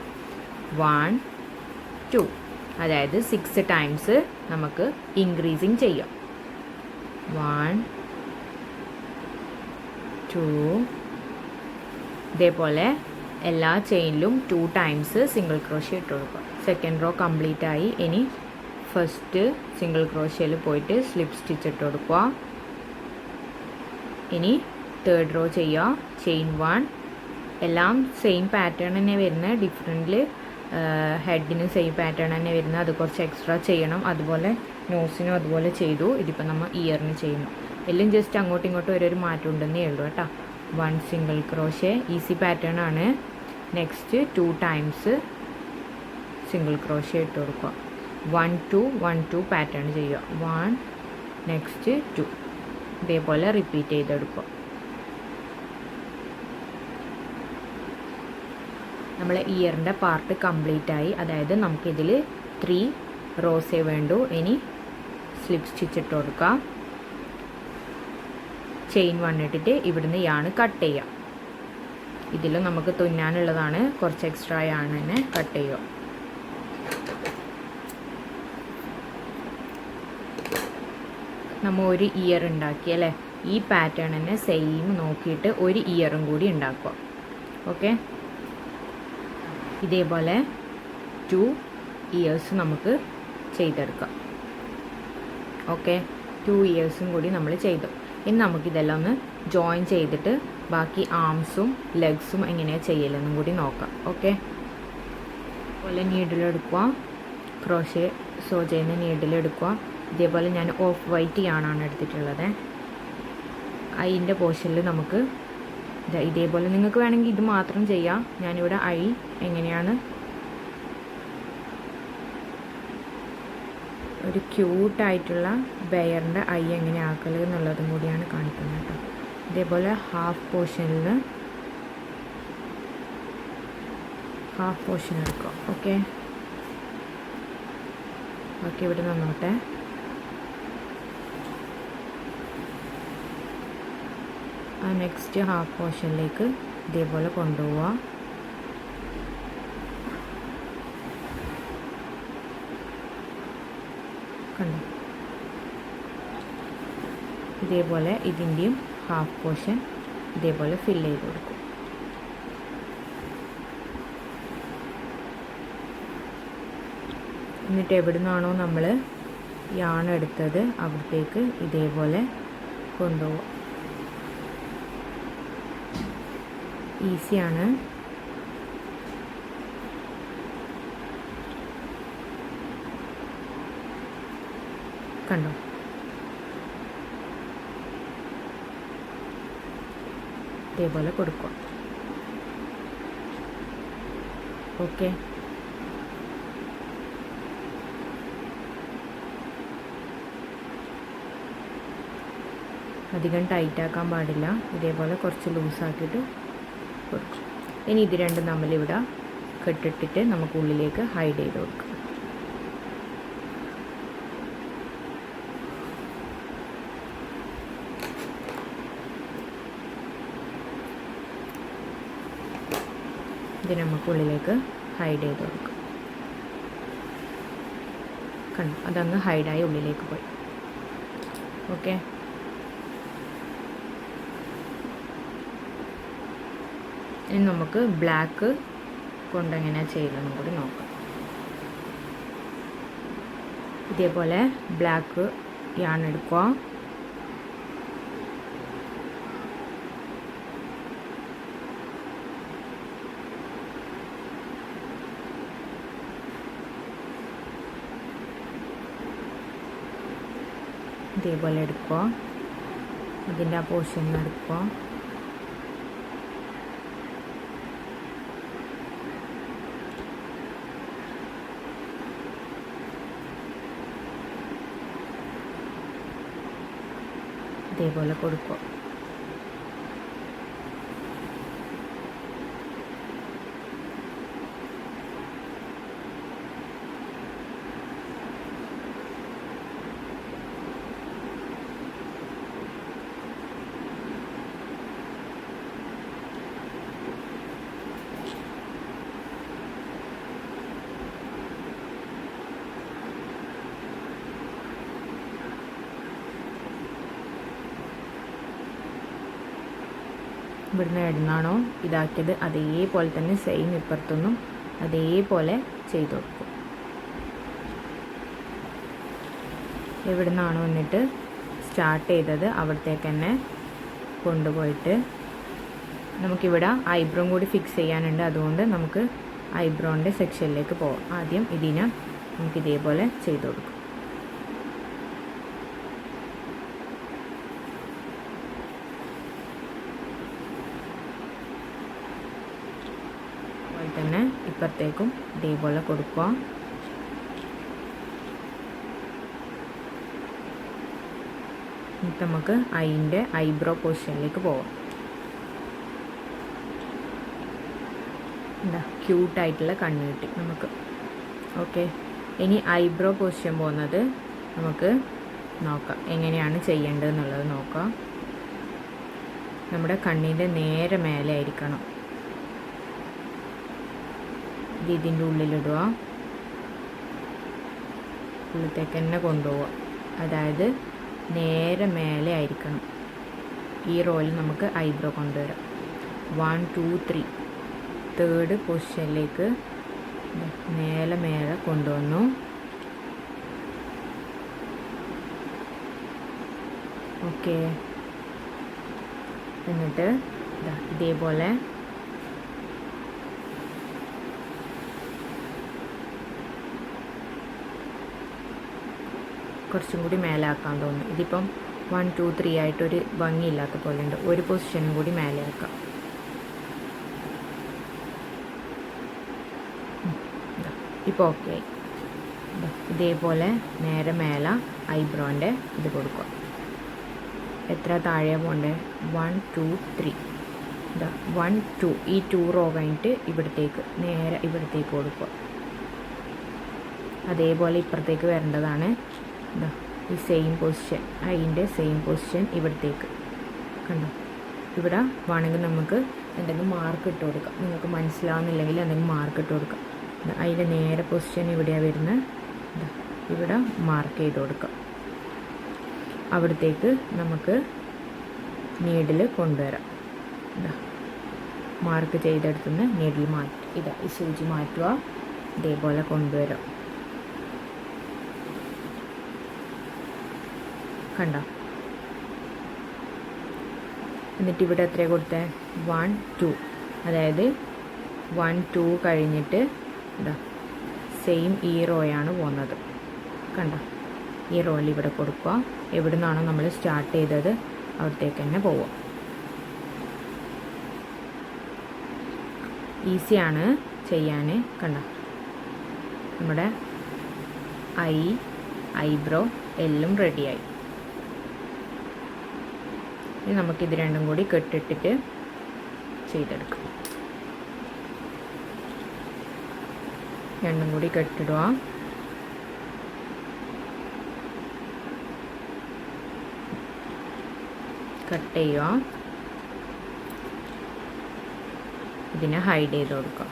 1 2, അതായത് 6 ടൈംസ് നമുക്ക് ഇൻക്രീസിങ് ചെയ്യാം. 1 2. ഇതേപോലെ എല്ലാ ചെയിനിലും 2 ടൈംസ് സിംഗിൾ ക്രോഷ്യ ഇട്ട് കൊടുക്കുക. സെക്കൻഡ് റോ കംപ്ലീറ്റ് ആയി. ഇനി ഫസ്റ്റ് സിംഗിൾ ക്രോഷ്യയിൽ പോയിട്ട് സ്ലിപ്പ് സ്റ്റിച്ച് ഇട്ട് കൊടുക്കുക. ഇനി തേർഡ് റോ ചെയ്യുക. ചെയിൻ 1 എല്ലാം സെയിം പാറ്റേൺ തന്നെ വരുന്നത്. ഡിഫറെൻ്റ് ഹെഡിന് സെയിം പാറ്റേൺ തന്നെ വരുന്നത്. അത് കുറച്ച് എക്സ്ട്രാ ചെയ്യണം. അതുപോലെ നോസിനും അതുപോലെ ചെയ്തു. ഇതിപ്പോൾ നമ്മൾ ഇയറിന് ചെയ്യുന്നു. എല്ലാം ജസ്റ്റ് അങ്ങോട്ടും ഇങ്ങോട്ടും ഒരു മാറ്റം ഉണ്ടെന്നേ ഉള്ളൂ കേട്ടോ. 1 സിംഗിൾ ക്രോഷ്യ ഈസി പാറ്റേൺ ആണ്. നെക്സ്റ്റ് 2 ടൈംസ് സിംഗിൾ ക്രോഷ്യ ഇട്ട് കൊടുക്കുക. 1 2 1 2 പാറ്റേൺ ചെയ്യുക. 1 നെക്സ്റ്റ് 2. ഇതേപോലെ റിപ്പീറ്റ് ചെയ്തെടുക്കുക. നമ്മളെ ഇയറിൻ്റെ പാർട്ട് കംപ്ലീറ്റ് ആയി. അതായത് നമുക്കിതിൽ 3 റോസേ വേണ്ടു. ഇനി സ്ലിപ്പ് സ്റ്റിച്ച് ഇട്ട് കൊടുക്കാം. ചെയിൻ 1 ഇട്ടിട്ട് ഇവിടുന്ന് യാണ് കട്ട് ചെയ്യാം. ഇതിലും നമുക്ക് തുന്നാനുള്ളതാണ്. കുറച്ച് എക്സ്ട്രാ യാണ് തന്നെ കട്ട് ചെയ്യുക. നമ്മൾ ഒരു ഇയർ ഉണ്ടാക്കി അല്ലേ. ഈ പാറ്റേൺ തന്നെ സെയിം നോക്കിയിട്ട് ഒരു ഇയറും കൂടി ഉണ്ടാക്കുക. ഓക്കെ, ഇതേപോലെ 2 ഇയേഴ്സ് നമുക്ക് ചെയ്തെടുക്കാം. ഓക്കെ, 2 ഇയേഴ്സും കൂടി നമ്മൾ ചെയ്തു. ഇനി നമുക്കിതെല്ലാം ഒന്ന് ജോയിൻ ചെയ്തിട്ട് ബാക്കി ആംസും ലെഗ്സും എങ്ങനെയാണ് ചെയ്യലെന്നും കൂടി നോക്കാം. ഓക്കെ, അതുപോലെ നീഡിലെടുക്കുക, ക്രോഷേ സോ ചെയ്യുന്ന നീഡിലെടുക്കുക. ഇതേപോലെ ഞാൻ ഓഫ് വൈറ്റ് യാണാണ് എടുത്തിട്ടുള്ളത്. അതിൻ്റെ പോർഷനിൽ നമുക്ക് ഇതേപോലെ നിങ്ങൾക്ക് വേണമെങ്കിൽ ഇത് മാത്രം ചെയ്യാം. ഞാനിവിടെ ഐ എങ്ങനെയാണ് ഒരു ക്യൂട്ടായിട്ടുള്ള ബെയറിൻ്റെ ഐ എങ്ങനെ ആക്കൽ എന്നുള്ളതും കൂടിയാണ് കാണിക്കുന്നത് കേട്ടോ. ഇതേപോലെ ഹാഫ് പോർഷൻ എടുക്കുക. ഓക്കെ, ബാക്കി ഇവിടെ നിന്നോട്ടെ. ആ നെക്സ്റ്റ് ഹാഫ് പോർഷനിലേക്ക് ഇതേപോലെ കൊണ്ടുപോവുക. കണ്ടോ, ഇതേപോലെ ഇതിൻ്റെയും ഹാഫ് പോർഷൻ ഇതേപോലെ ഫില്ല് ചെയ്ത് കൊടുക്കും. എന്നിട്ട് എവിടെ നിന്നാണോ നമ്മൾ യാൺ എടുത്തത് അവിടത്തേക്ക് ഇതേപോലെ കൊണ്ടുപോകും. ഈസിയാണ്. കണ്ടോ, ഇതേപോലെ കൊടുക്കുക. ഓക്കെ, അധികം ടൈറ്റാക്കാൻ പാടില്ല. ഇതേപോലെ കുറച്ച് ലൂസാക്കിയിട്ട് കൊടുക്കും. ഇനി ഇത് രണ്ടും നമ്മളിവിടെ കെട്ടിട്ടിട്ട് നമുക്ക് ഉള്ളിലേക്ക് ഹൈഡ് ചെയ്ത് കൊടുക്കാം. ഇത് നമുക്ക് ഉള്ളിലേക്ക് ഹൈഡ് ചെയ്ത് കൊടുക്കാം. കണ്ടു, അതങ്ങ് ഹൈഡായി ഉള്ളിലേക്ക് പോയി. ഓക്കെ, ഇനി നമുക്ക് ബ്ലാക്ക് കൊണ്ട് എങ്ങനെയാണ് ചെയ്യുന്നതെന്നും കൂടി നോക്കാം. ഇതേപോലെ ബ്ലാക്ക് യാൺ എടുക്കുക. ഇതേപോലെ എടുക്കുക, ഇതിൻ്റെ ആ പോർഷൻ എടുക്കുക. ഇതേപോലെ കൊടുക്കുക. ഇവിടുന്ന് എവിടുന്നാണോ ഇതാക്കിയത് അതേപോലെ തന്നെ സെയിം ഇപ്പുറത്തൊന്നും അതേപോലെ ചെയ്ത് കൊടുക്കും. എവിടുന്നാണോ എന്നിട്ട് സ്റ്റാർട്ട് ചെയ്തത് അവിടത്തേക്ക് തന്നെ കൊണ്ടുപോയിട്ട് നമുക്കിവിടെ ഐബ്രോ കൂടി ഫിക്സ് ചെയ്യാനുണ്ട്. അതുകൊണ്ട് നമുക്ക് ഐബ്രോൻ്റെ സെക്ഷനിലേക്ക് പോകാം. ആദ്യം ഇതിനെ നമുക്ക് ഇതേപോലെ ചെയ്ത് കൊടുക്കും. തന്നെ ഇപ്പുറത്തേക്കും ഇതേപോലെ കൊടുക്കുക. എന്നിട്ട് നമുക്ക് അതിൻ്റെ ഐബ്രോ പൊസിഷനിലേക്ക് പോവാം. എന്താ ക്യൂട്ടായിട്ടുള്ള കണ്ണ് കിട്ടി നമുക്ക്. ഓക്കെ, ഇനി ഐബ്രോ പൊസിഷൻ പോകുന്നത് നമുക്ക് നോക്കാം എങ്ങനെയാണ് ചെയ്യേണ്ടതെന്നുള്ളത് നോക്കാം. നമ്മുടെ കണ്ണിൻ്റെ നേരെ മേലെ ആയിരിക്കണം. ഇതിൻ്റെ ഉള്ളിലിടുക, ഉള്ളിലേക്ക് തന്നെ കൊണ്ടുപോവുക. അതായത് നേരെ മേലെ ആയിരിക്കണം. ഈ റോയിൽ നമുക്ക് ഐബ്രോ കൊണ്ടുവരാം. 1 2 3 തേർഡ് പൊസിഷനിലേക്ക് മേലെ കൊണ്ടുവന്നു. ഓക്കെ, എന്നിട്ട് ഇതേപോലെ കുറച്ചും കൂടി മേലാക്കാൻ തോന്നുന്നു. ഇതിപ്പം 1 2 3 ആയിട്ടൊരു ഭംഗിയില്ലാത്ത പോലെ ഉണ്ട്. ഒരു പൊസിഷനും കൂടി മേലെയാക്കാം. ഇപ്പോൾ ഓക്കെ. ഇതേപോലെ നേരെ മേലെ ഐബ്രോൻ്റെ ഇത് കൊടുക്കുക. എത്ര താഴെ പോകണ്ടേ? 1 2 3. 1 2 ഈ 2 റോ കഴിഞ്ഞിട്ട് നേരെ ഇവിടത്തേക്ക് കൊടുക്കുക. അതേപോലെ ഇപ്പുറത്തേക്ക് വരേണ്ടതാണ്. ഈ സെയിം പൊസിഷൻ, അതിൻ്റെ സെയിം പൊസിഷൻ ഇവിടത്തേക്ക് കണ്ടോ. ഇവിടെ വേണമെങ്കിൽ നമുക്ക് എന്തെങ്കിലും മാർക്ക് ഇട്ട് കൊടുക്കാം. നിങ്ങൾക്ക് മനസ്സിലാവുന്നില്ലെങ്കിൽ എന്തെങ്കിലും മാർക്ക് ഇട്ട് കൊടുക്കാം. അതിൻ്റെ നേരെ പൊസിഷൻ ഇവിടെയാണ് വരുന്നത്. ഇവിടെ മാർക്ക് ചെയ്ത് കൊടുക്കാം. അവിടത്തേക്ക് നമുക്ക് നീഡിൽ കൊണ്ടുവരാം. മാർക്ക് ചെയ്തെടുത്തുനിന്ന് നീഡിൽ ഈ സൂചി മാറ്റുക. ഇതേപോലെ കൊണ്ടുവരാം. കണ്ടോ. എന്നിട്ട് ഇവിടെ എത്ര കൊടുത്തേ? 1 2. അതായത് 1 2 കഴിഞ്ഞിട്ട് സെയിം ഈ റോയാണ് പോകുന്നത്. കണ്ടോ. ഈ റോയിൽ ഇവിടെ കൊടുക്കുക. എവിടെ നിന്നാണോ നമ്മൾ സ്റ്റാർട്ട് ചെയ്തത് അവിടത്തേക്ക് തന്നെ പോവുക. ഈസിയാണ് ചെയ്യാൻ. കണ്ടോ, നമ്മുടെ ഐബ്രോ എല്ലാം റെഡിയായി. ഇനി നമുക്കിത് രണ്ടും കൂടി കെട്ടിട്ടിട്ട് ചെയ്തെടുക്കാം. രണ്ടും കൂടി കെട്ടിടുക. കട്ട് ചെയ്യുക. ഇതിനെ ഹൈഡ് ചെയ്ത് കൊടുക്കുക.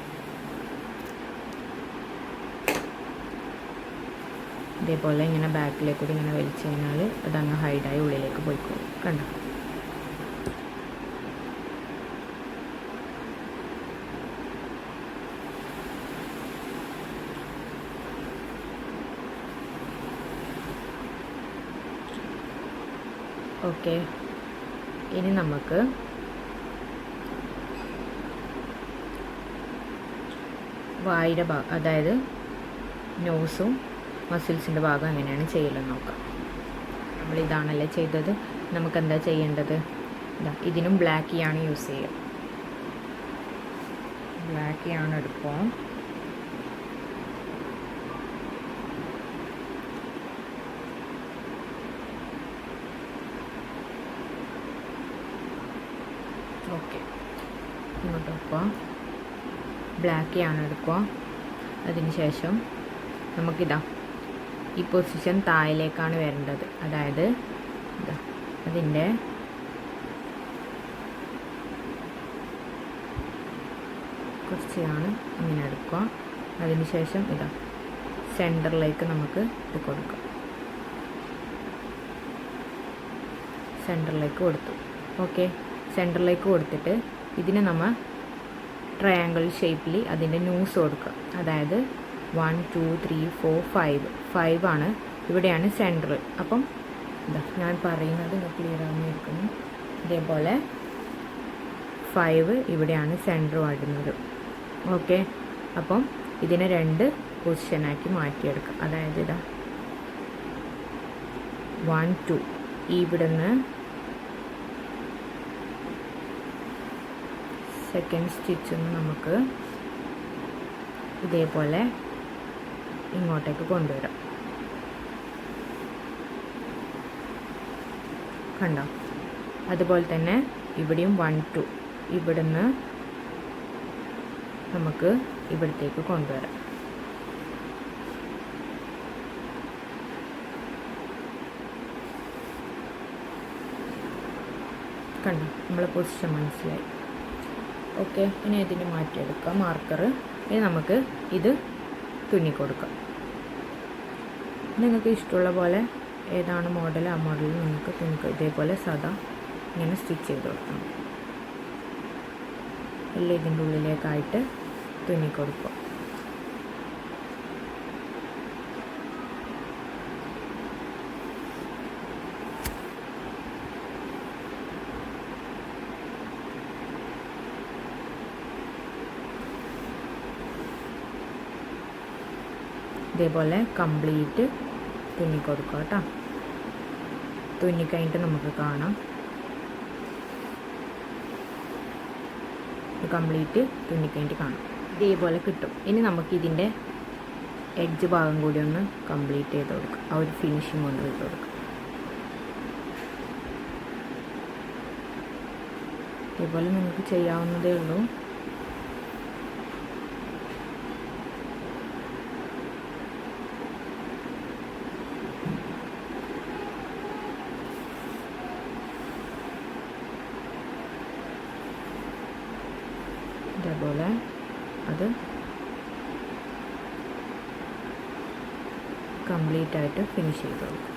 ഇതേപോലെ ഇങ്ങനെ ബാക്കിലേക്ക് കൂടി ഇങ്ങനെ വലിച്ചു കഴിഞ്ഞാൽ അതങ്ങ് ഹൈഡായി ഉള്ളിലേക്ക് പോയിക്കോളും. കണ്ടോ. ഓക്കെ, ഇനി നമുക്ക് വായുടെ ഭാഗം, അതായത് നോസും മസിൽസിൻ്റെ ഭാഗം എങ്ങനെയാണ് ചെയ്യലെന്ന് നോക്കാം. നമ്മളിതാണല്ലേ ചെയ്തത്. നമുക്കെന്താ ചെയ്യേണ്ടത്? ഇതിനും ബ്ലാക്ക് കീയാണ് യൂസ് ചെയ്യുക. ബ്ലാക്ക് കീയാണ് എടുക്കുക. ഓക്കെ, ഇങ്ങോട്ട് വെക്കുക. ബ്ലാക്ക് കീയാണ് എടുക്കുക. അതിന് ശേഷം ഈ പൊസിഷൻ താഴേക്കാണ് വരേണ്ടത്. അതായത് അതിൻ്റെ കുറച്ചാണ് ഇങ്ങനെ എടുക്കുക. അതിന് ശേഷം സെൻറ്ററിലേക്ക് നമുക്ക് ഇത് കൊടുക്കാം. സെൻറ്ററിലേക്ക് കൊടുത്തു. ഓക്കെ, സെൻറ്ററിലേക്ക് കൊടുത്തിട്ട് ഇതിന് നമ്മൾ ട്രയാങ്കിൾ ഷേപ്പിൽ അതിൻ്റെ ന്യൂസ് കൊടുക്കുക. അതായത് 1 2 3 4 5 ആണ്. ഇവിടെയാണ് സെൻറ്റർ. അപ്പം ഞാൻ പറയുന്നത് ക്ലിയർ ആയിരിക്കുന്നു. ഇതേപോലെ 5 ഇവിടെയാണ് സെൻറ്റർ വരുന്നത്. ഓക്കെ, അപ്പം ഇതിനെ 2 പൊസിഷനാക്കി മാറ്റിയെടുക്കുക. അതായത് 1 2 ഇവിടുന്ന് സെക്കൻഡ് സ്റ്റിച്ചിൽ നിന്ന് നമുക്ക് ഇതേപോലെ ഇങ്ങോട്ടേക്ക് കൊണ്ടുവരാം. കണ്ടോ. അതുപോലെ തന്നെ ഇവിടെയും 1 2 ഇവിടുന്ന് നമുക്ക് ഇവിടത്തേക്ക് കൊണ്ടുവരാം. കണ്ടോ, നമ്മളെ പൊസിഷൻ മനസ്സിലായി. ഓക്കെ, ഇനി ഇതിന് മാറ്റിയെടുക്കാം മാർക്കർ. ഇനി നമുക്ക് ഇത് തുന്നിക്കൊടുക്കാം. നിങ്ങൾക്ക് ഇഷ്ടമുള്ള പോലെ ഏതാണ് മോഡൽ ആ മോഡലിൽ നിങ്ങൾക്ക് തുന്നിക്കുക. ഇതേപോലെ സാധാ ഇങ്ങനെ സ്റ്റിച്ച് ചെയ്ത് കൊടുക്കണം. എല്ലാം ഇതിൻ്റെ ഉള്ളിലേക്കായിട്ട് തുന്നിക്കൊടുക്കുക. ഇതേപോലെ കംപ്ലീറ്റ് തുന്നിക്കൊടുക്കുക കേട്ടോ. തുന്നിക്കഴിഞ്ഞിട്ട് നമുക്ക് കാണാം. കംപ്ലീറ്റ് തുന്നിക്കഴിഞ്ഞിട്ട് കാണാം. ഇതേപോലെ കിട്ടും. ഇനി നമുക്ക് ഇതിൻ്റെ എഡ്ജ് ഭാഗം കൂടി ഒന്ന് കംപ്ലീറ്റ് ചെയ്ത് കൊടുക്കാം. ആ ഒരു ഫിനിഷിങ് കൊണ്ട് ഇട്ട് കൊടുക്കാം. ഇതേപോലെ നിങ്ങൾക്ക് ചെയ്യാവുന്നതേ ഉള്ളൂ. ഇതേപോലെ അത് കംപ്ലീറ്റ് ആയിട്ട് ഫിനിഷ് ചെയ്ത് കൊടുക്കും.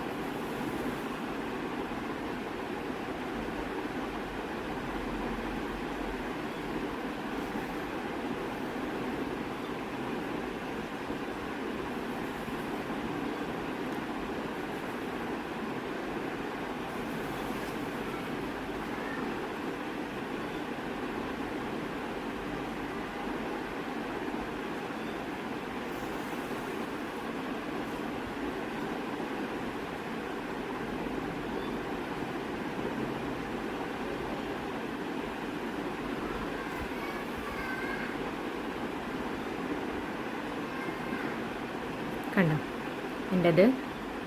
കണ്ടോ, എൻ്റെത്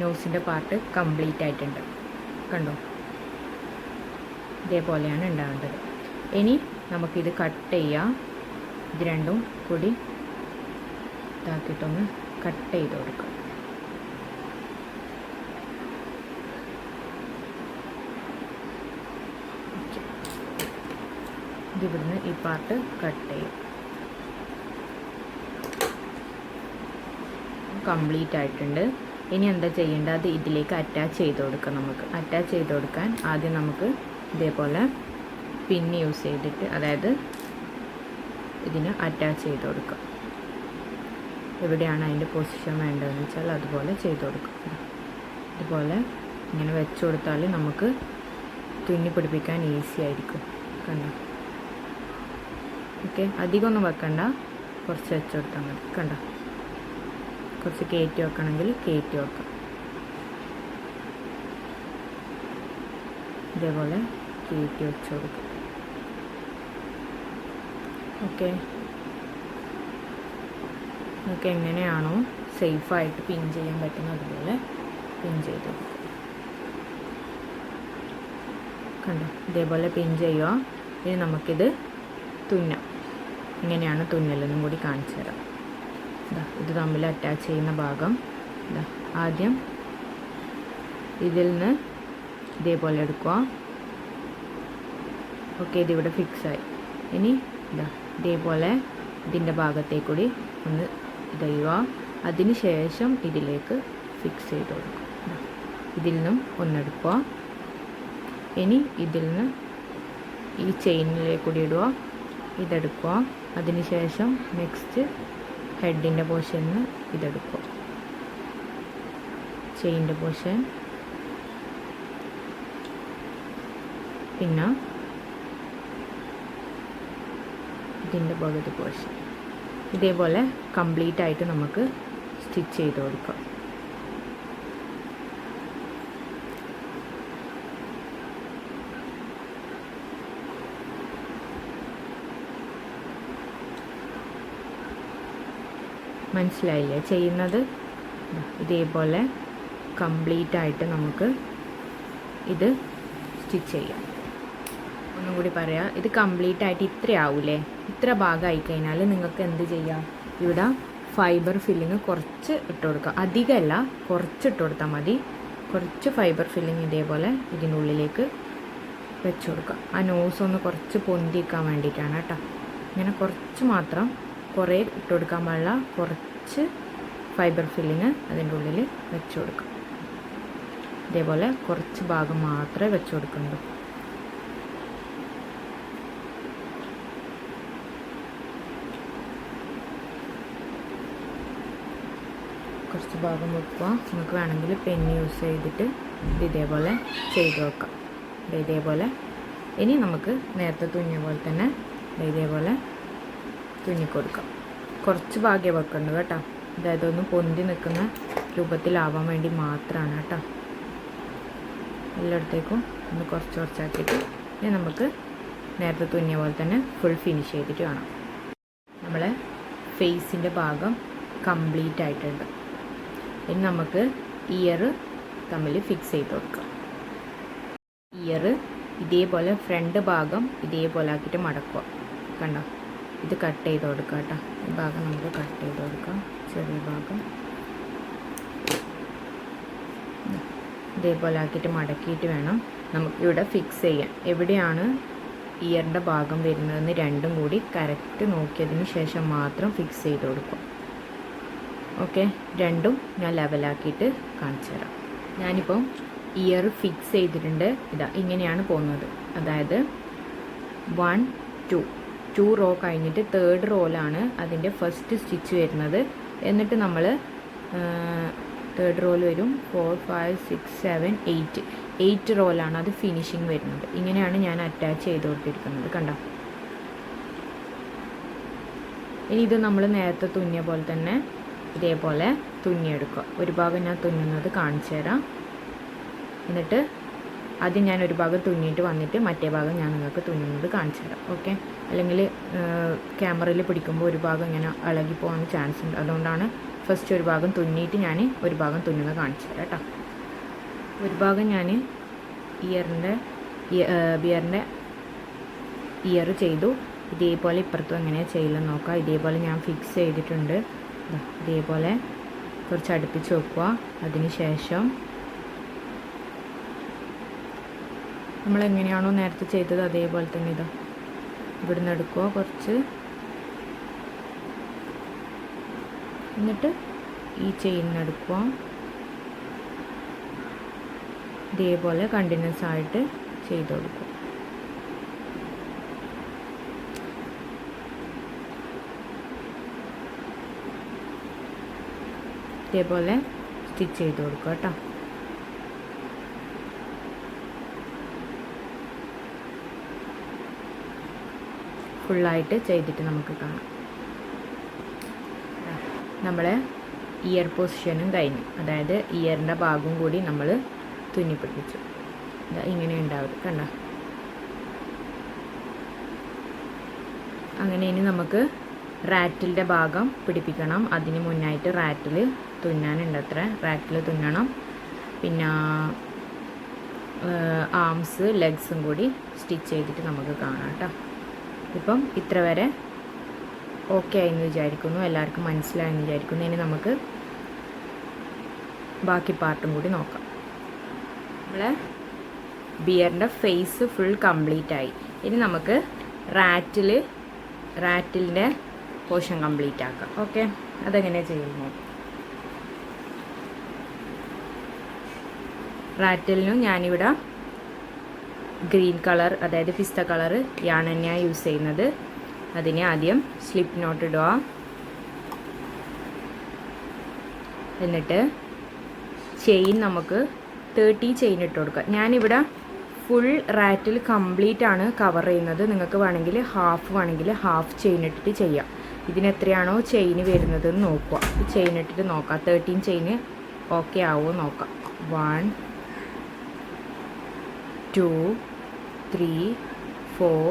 നോസിൻ്റെ പാർട്ട് കംപ്ലീറ്റ് ആയിട്ടുണ്ട്. കണ്ടോ, ഇതേപോലെയാണ് ഉണ്ടാവേണ്ടത്. ഇനി നമുക്കിത് കട്ട് ചെയ്യാം. ഇത് രണ്ടും കൂടി ഇതാക്കിയിട്ടൊന്ന് കട്ട് ചെയ്ത് കൊടുക്കാം. ഇതിവിടുന്ന് ഈ പാർട്ട് കട്ട് ചെയ്യും. കംപ്ലീറ്റ് ആയിട്ടുണ്ട്. ഇനി എന്താ ചെയ്യേണ്ടത്, അത് ഇതിലേക്ക് അറ്റാച്ച് ചെയ്ത് കൊടുക്കാം. നമുക്ക് അറ്റാച്ച് ചെയ്ത് കൊടുക്കാൻ ആദ്യം നമുക്ക് ഇതേപോലെ പിന്ന് യൂസ് ചെയ്തിട്ട്, അതായത് ഇതിന് അറ്റാച്ച് ചെയ്ത് കൊടുക്കാം. എവിടെയാണ് അതിൻ്റെ പൊസിഷൻ വേണ്ടതെന്ന് വെച്ചാൽ അതുപോലെ ചെയ്ത് കൊടുക്കാം. ഇതുപോലെ ഇങ്ങനെ വെച്ച് കൊടുത്താൽ നമുക്ക് തുന്നി പിടിപ്പിക്കാൻ ഈസി ആയിരിക്കും. കണ്ടോ? ഓക്കെ, അധികമൊന്നും വെക്കണ്ട, കുറച്ച് വെച്ച് കൊടുത്താൽ മതി. കണ്ടോ? കുറച്ച് കയറ്റി വെക്കണമെങ്കിൽ കയറ്റി വെക്കാം. ഇതേപോലെ കയറ്റി വെച്ച് കൊടുക്കും. ഓക്കെ, നമുക്ക് എങ്ങനെയാണോ സേഫായിട്ട് പിൻ ചെയ്യാൻ പറ്റുന്നത് അതുപോലെ പിൻ ചെയ്ത് കൊടുക്കും. കണ്ടോ? ഇതേപോലെ പിൻ ചെയ്യുക. ഇനി നമുക്കിത് തുന്നാം. ഇങ്ങനെയാണ് തുന്നലെന്നും കൂടി കാണിച്ചു തരാം. ഇത് തമ്മിൽ അറ്റാച്ച് ചെയ്യുന്ന ഭാഗം ആദ്യം ഇതിൽ നിന്ന് ഇതേപോലെ എടുക്കുക. ഓക്കെ, ഇതിവിടെ ഫിക്സായി. ഇനി ഇതേപോലെ ഇതിൻ്റെ ഭാഗത്തേക്കൂടി ഒന്ന് ഇടുക. അതിന് ശേഷം ഇതിലേക്ക് ഫിക്സ് ചെയ്ത് കൊടുക്കുക. ഇതിൽ നിന്നും ഒന്നെടുക്കുക. ഇനി ഇതിൽ നിന്ന് ഈ ചെയിനിലേക്കൂടി ഇടുക. ഇതെടുക്കുക. അതിന് ശേഷം നെക്സ്റ്റ് ഹെഡിൻ്റെ പോർഷനിൽ ഇതെടുക്കുക. ചെയിൻ്റെ പോർഷൻ, പിന്നെ ഇതിൻ്റെ പകുതി പോർഷൻ. ഇതേപോലെ കംപ്ലീറ്റ് ആയിട്ട് നമുക്ക് സ്റ്റിച്ച് ചെയ്ത് കൊടുക്കാം. മനസ്സിലായില്ലേ ചെയ്യുന്നത്? ഇതേപോലെ കംപ്ലീറ്റ് ആയിട്ട് നമുക്ക് ഇത് സ്റ്റിച്ച് ചെയ്യാം. ഒന്നും കൂടി പറയാം, ഇത് കംപ്ലീറ്റ് ആയിട്ട് ഇത്ര ആവൂലേ, ഇത്ര ഭാഗമായി കഴിഞ്ഞാൽ നിങ്ങൾക്ക് എന്ത് ചെയ്യാം, ഇവിടെ ഫൈബർ ഫില്ലിങ് കുറച്ച് ഇട്ട് കൊടുക്കുക. അധികമല്ല, കുറച്ച് ഇട്ട് കൊടുത്താൽ മതി. കുറച്ച് ഫൈബർ ഫില്ലിങ് ഇതേപോലെ ഇതിനുള്ളിലേക്ക് വെച്ച് കൊടുക്കുക. ആ നോസ് ഒന്ന് കുറച്ച് പൊന്തിക്കാൻ വേണ്ടിയിട്ടാണ് കേട്ടോ. ഇങ്ങനെ കുറച്ച് മാത്രം, കുറേ ഇട്ട് കൊടുക്കാൻ പാടില്ല. കുറച്ച് ഫൈബർ ഫില്ലിങ് അതിൻ്റെ ഉള്ളിൽ വെച്ച് കൊടുക്കാം. ഇതേപോലെ കുറച്ച് ഭാഗം മാത്രമേ വെച്ച് കൊടുക്കുന്നുള്ളൂ. കുറച്ച് ഭാഗം വെക്കുക. നമുക്ക് വേണമെങ്കിൽ പെന്ന് യൂസ് ചെയ്തിട്ട് ഇതേപോലെ ചെയ്ത് വെക്കാം. ഇതേപോലെ. ഇനി നമുക്ക് നേരത്തെ തുന്നിയ പോലെ തന്നെ ഇതേപോലെ തുന്നിക്കൊടുക്കാം. കുറച്ച് ഭാഗ്യം വെക്കുന്നുണ്ട് കേട്ടോ. അതായത് ഒന്ന് പൊന്തി നിൽക്കുന്ന രൂപത്തിലാവാൻ വേണ്ടി മാത്രമാണ് കേട്ടോ. എല്ലായിടത്തേക്കും ഒന്ന് കുറച്ച് കുറച്ചാക്കിയിട്ട് ഇനി നമുക്ക് നേരത്തെ തുന്നിയ പോലെ തന്നെ ഫുൾ ഫിനിഷ് ചെയ്തിട്ട് കാണാം. നമ്മളെ ഫേസിൻ്റെ ഭാഗം കംപ്ലീറ്റ് ആയിട്ടുണ്ട്. ഇനി നമുക്ക് ഇയർ തമ്മിൽ ഫിക്സ് ചെയ്ത് കൊടുക്കാം. ഇയർ ഇതേപോലെ ഫ്രണ്ട് ഭാഗം ഇതേപോലെ ആക്കിയിട്ട് മടക്കുക. കണ്ടോ, ഇത് കട്ട് ചെയ്ത് കൊടുക്കുക കേട്ടോ. ഈ ഭാഗം നമുക്ക് കട്ട് ചെയ്ത് കൊടുക്കാം. ചെറിയ ഭാഗം ഇതേപോലെ ആക്കിയിട്ട് മടക്കിയിട്ട് വേണം നമുക്കിവിടെ ഫിക്സ് ചെയ്യാൻ. എവിടെയാണ് ഇയറിൻ്റെ ഭാഗം വരുന്നതെന്ന് രണ്ടും കൂടി കറക്റ്റ് നോക്കിയതിന് ശേഷം മാത്രം ഫിക്സ് ചെയ്ത് കൊടുക്കും. ഓക്കെ, രണ്ടും ഞാൻ ലെവലാക്കിയിട്ട് കാണിച്ചു തരാം. ഞാനിപ്പം ഇയർ ഫിക്സ് ചെയ്തിട്ടുണ്ട്. ഇതാ ഇങ്ങനെയാണ് പോകുന്നത്. അതായത് 1 2 റോ കഴിഞ്ഞിട്ട് 3rd റോയിലാണ് അതിൻ്റെ ഫസ്റ്റ് സ്റ്റിച്ച് വരുന്നത്. എന്നിട്ട് നമ്മൾ 3rd റോയിൽ വരും 4 5 6 7 8 റോയിലാണ് അത് ഫിനിഷിങ് വരുന്നത്. ഇങ്ങനെയാണ് ഞാൻ അറ്റാച്ച് ചെയ്ത് കൊടുത്തിരിക്കുന്നത്. കണ്ടോ, ഇനി ഇത് നമ്മൾ നേരത്തെ തുന്നിയ പോലെ തന്നെ ഇതേപോലെ തുന്നിയെടുക്കുക. ഒരു ഭാഗം ഞാൻ തുന്നുന്നത് കാണിച്ചു തരാം. എന്നിട്ട് ആദ്യം ഞാൻ ഒരു ഭാഗം തുന്നിയിട്ട് വന്നിട്ട് മറ്റേ ഭാഗം ഞാൻ നിങ്ങൾക്ക് തുന്നുന്നത് കാണിച്ചു തരാം. ഓക്കെ, അല്ലെങ്കിൽ ക്യാമറയിൽ പിടിക്കുമ്പോൾ ഒരു ഭാഗം ഇങ്ങനെ ഇളകി പോകാൻ ചാൻസ് ഉണ്ട്. അതുകൊണ്ടാണ് ഫസ്റ്റ് ഒരു ഭാഗം തുന്നിയിട്ട് ഞാൻ ഒരു ഭാഗം തുന്നുന്നത് കാണിച്ചു തരാം കേട്ടോ. ഒരു ഭാഗം ഞാൻ ബിയറിൻ്റെ ഇയർ ചെയ്തു. ഇതേപോലെ ഇപ്പുറത്തും എങ്ങനെയാണ് ചെയ്യലെന്ന് നോക്കാം. ഇതേപോലെ ഞാൻ ഫിക്സ് ചെയ്തിട്ടുണ്ട്. ഇതേപോലെ കുറച്ച് അടുപ്പിച്ച് വെക്കുക. അതിന് ശേഷം നമ്മളെങ്ങനെയാണോ നേരത്തെ ചെയ്തത് അതേപോലെ തന്നെ ഇതാ ഇവിടുന്ന് എടുക്കുക കുറച്ച്. എന്നിട്ട് ഈ ചെയിൻ എടുക്കുക. ഇതേപോലെ കണ്ടിന്യൂസ് ആയിട്ട് ചെയ്ത് കൊടുക്കുക. ഇതേപോലെ സ്റ്റിച്ച് ചെയ്ത് കൊടുക്കുക കേട്ടോ. ഫുള്ളായിട്ട് ചെയ്തിട്ട് നമുക്ക് കാണാം. നമ്മളെ ഇയർ പൊസിഷനും കഴിഞ്ഞു. അതായത് ഇയറിൻ്റെ ഭാഗവും കൂടി നമ്മൾ തുന്നിപ്പിടിപ്പിച്ചു. ഇങ്ങനെ ഉണ്ടാവും കണ്ടോ. അങ്ങനെ ഇനി നമുക്ക് റാറ്റിലിൻ്റെ ഭാഗം പിടിപ്പിക്കണം. അതിന് മുന്നായിട്ട് റാറ്റിൽ തുന്നാനുണ്ട്. അത്ര റാറ്റിൽ തുന്നണം. പിന്നെ ആംസ് ലെഗ്സും കൂടി സ്റ്റിച്ച് ചെയ്തിട്ട് നമുക്ക് കാണാം കേട്ടോ. ഇപ്പം ഇത്ര വരെ ഓക്കെ ആയെന്ന് വിചാരിക്കുന്നു. എല്ലാവർക്കും മനസ്സിലായെന്ന് വിചാരിക്കുന്നു. ഇനി നമുക്ക് ബാക്കി പാർട്ടും കൂടി നോക്കാം. നമ്മളെ ബിയറിൻ്റെ ഫേസ് ഫുൾ കംപ്ലീറ്റ് ആയി. ഇനി നമുക്ക് റാറ്റിലിൻ്റെ പോർഷൻ കംപ്ലീറ്റ് ആക്കാം. ഓക്കെ, അതെങ്ങനെയാണ് ചെയ്യുന്നത്? റാറ്റിലിനും ഞാനിവിടെ ഗ്രീൻ കളർ, അതായത് പിസ്ത കളർ യാണ് തന്നെയാണ് യൂസ് ചെയ്യുന്നത്. അതിനെ ആദ്യം സ്ലിപ്പ് നോട്ട് ഇടുക. എന്നിട്ട് ചെയിൻ നമുക്ക് 30 ചെയിൻ ഇട്ട് കൊടുക്കുക. ഞാനിവിടെ ഫുൾ റാറ്റിൽ കംപ്ലീറ്റ് ആണ് കവർ ചെയ്യുന്നത്. നിങ്ങൾക്ക് വേണമെങ്കിൽ ഹാഫ് ചെയിൻ ഇട്ടിട്ട് ചെയ്യാം. ഇതിനെത്രയാണോ ചെയിൻ വരുന്നതെന്ന് നോക്കുക. ചെയിൻ ഇട്ടിട്ട് നോക്കാം. 13 ചെയിൻ ഓക്കെ ആവുമോ നോക്കാം. 1 2 3 4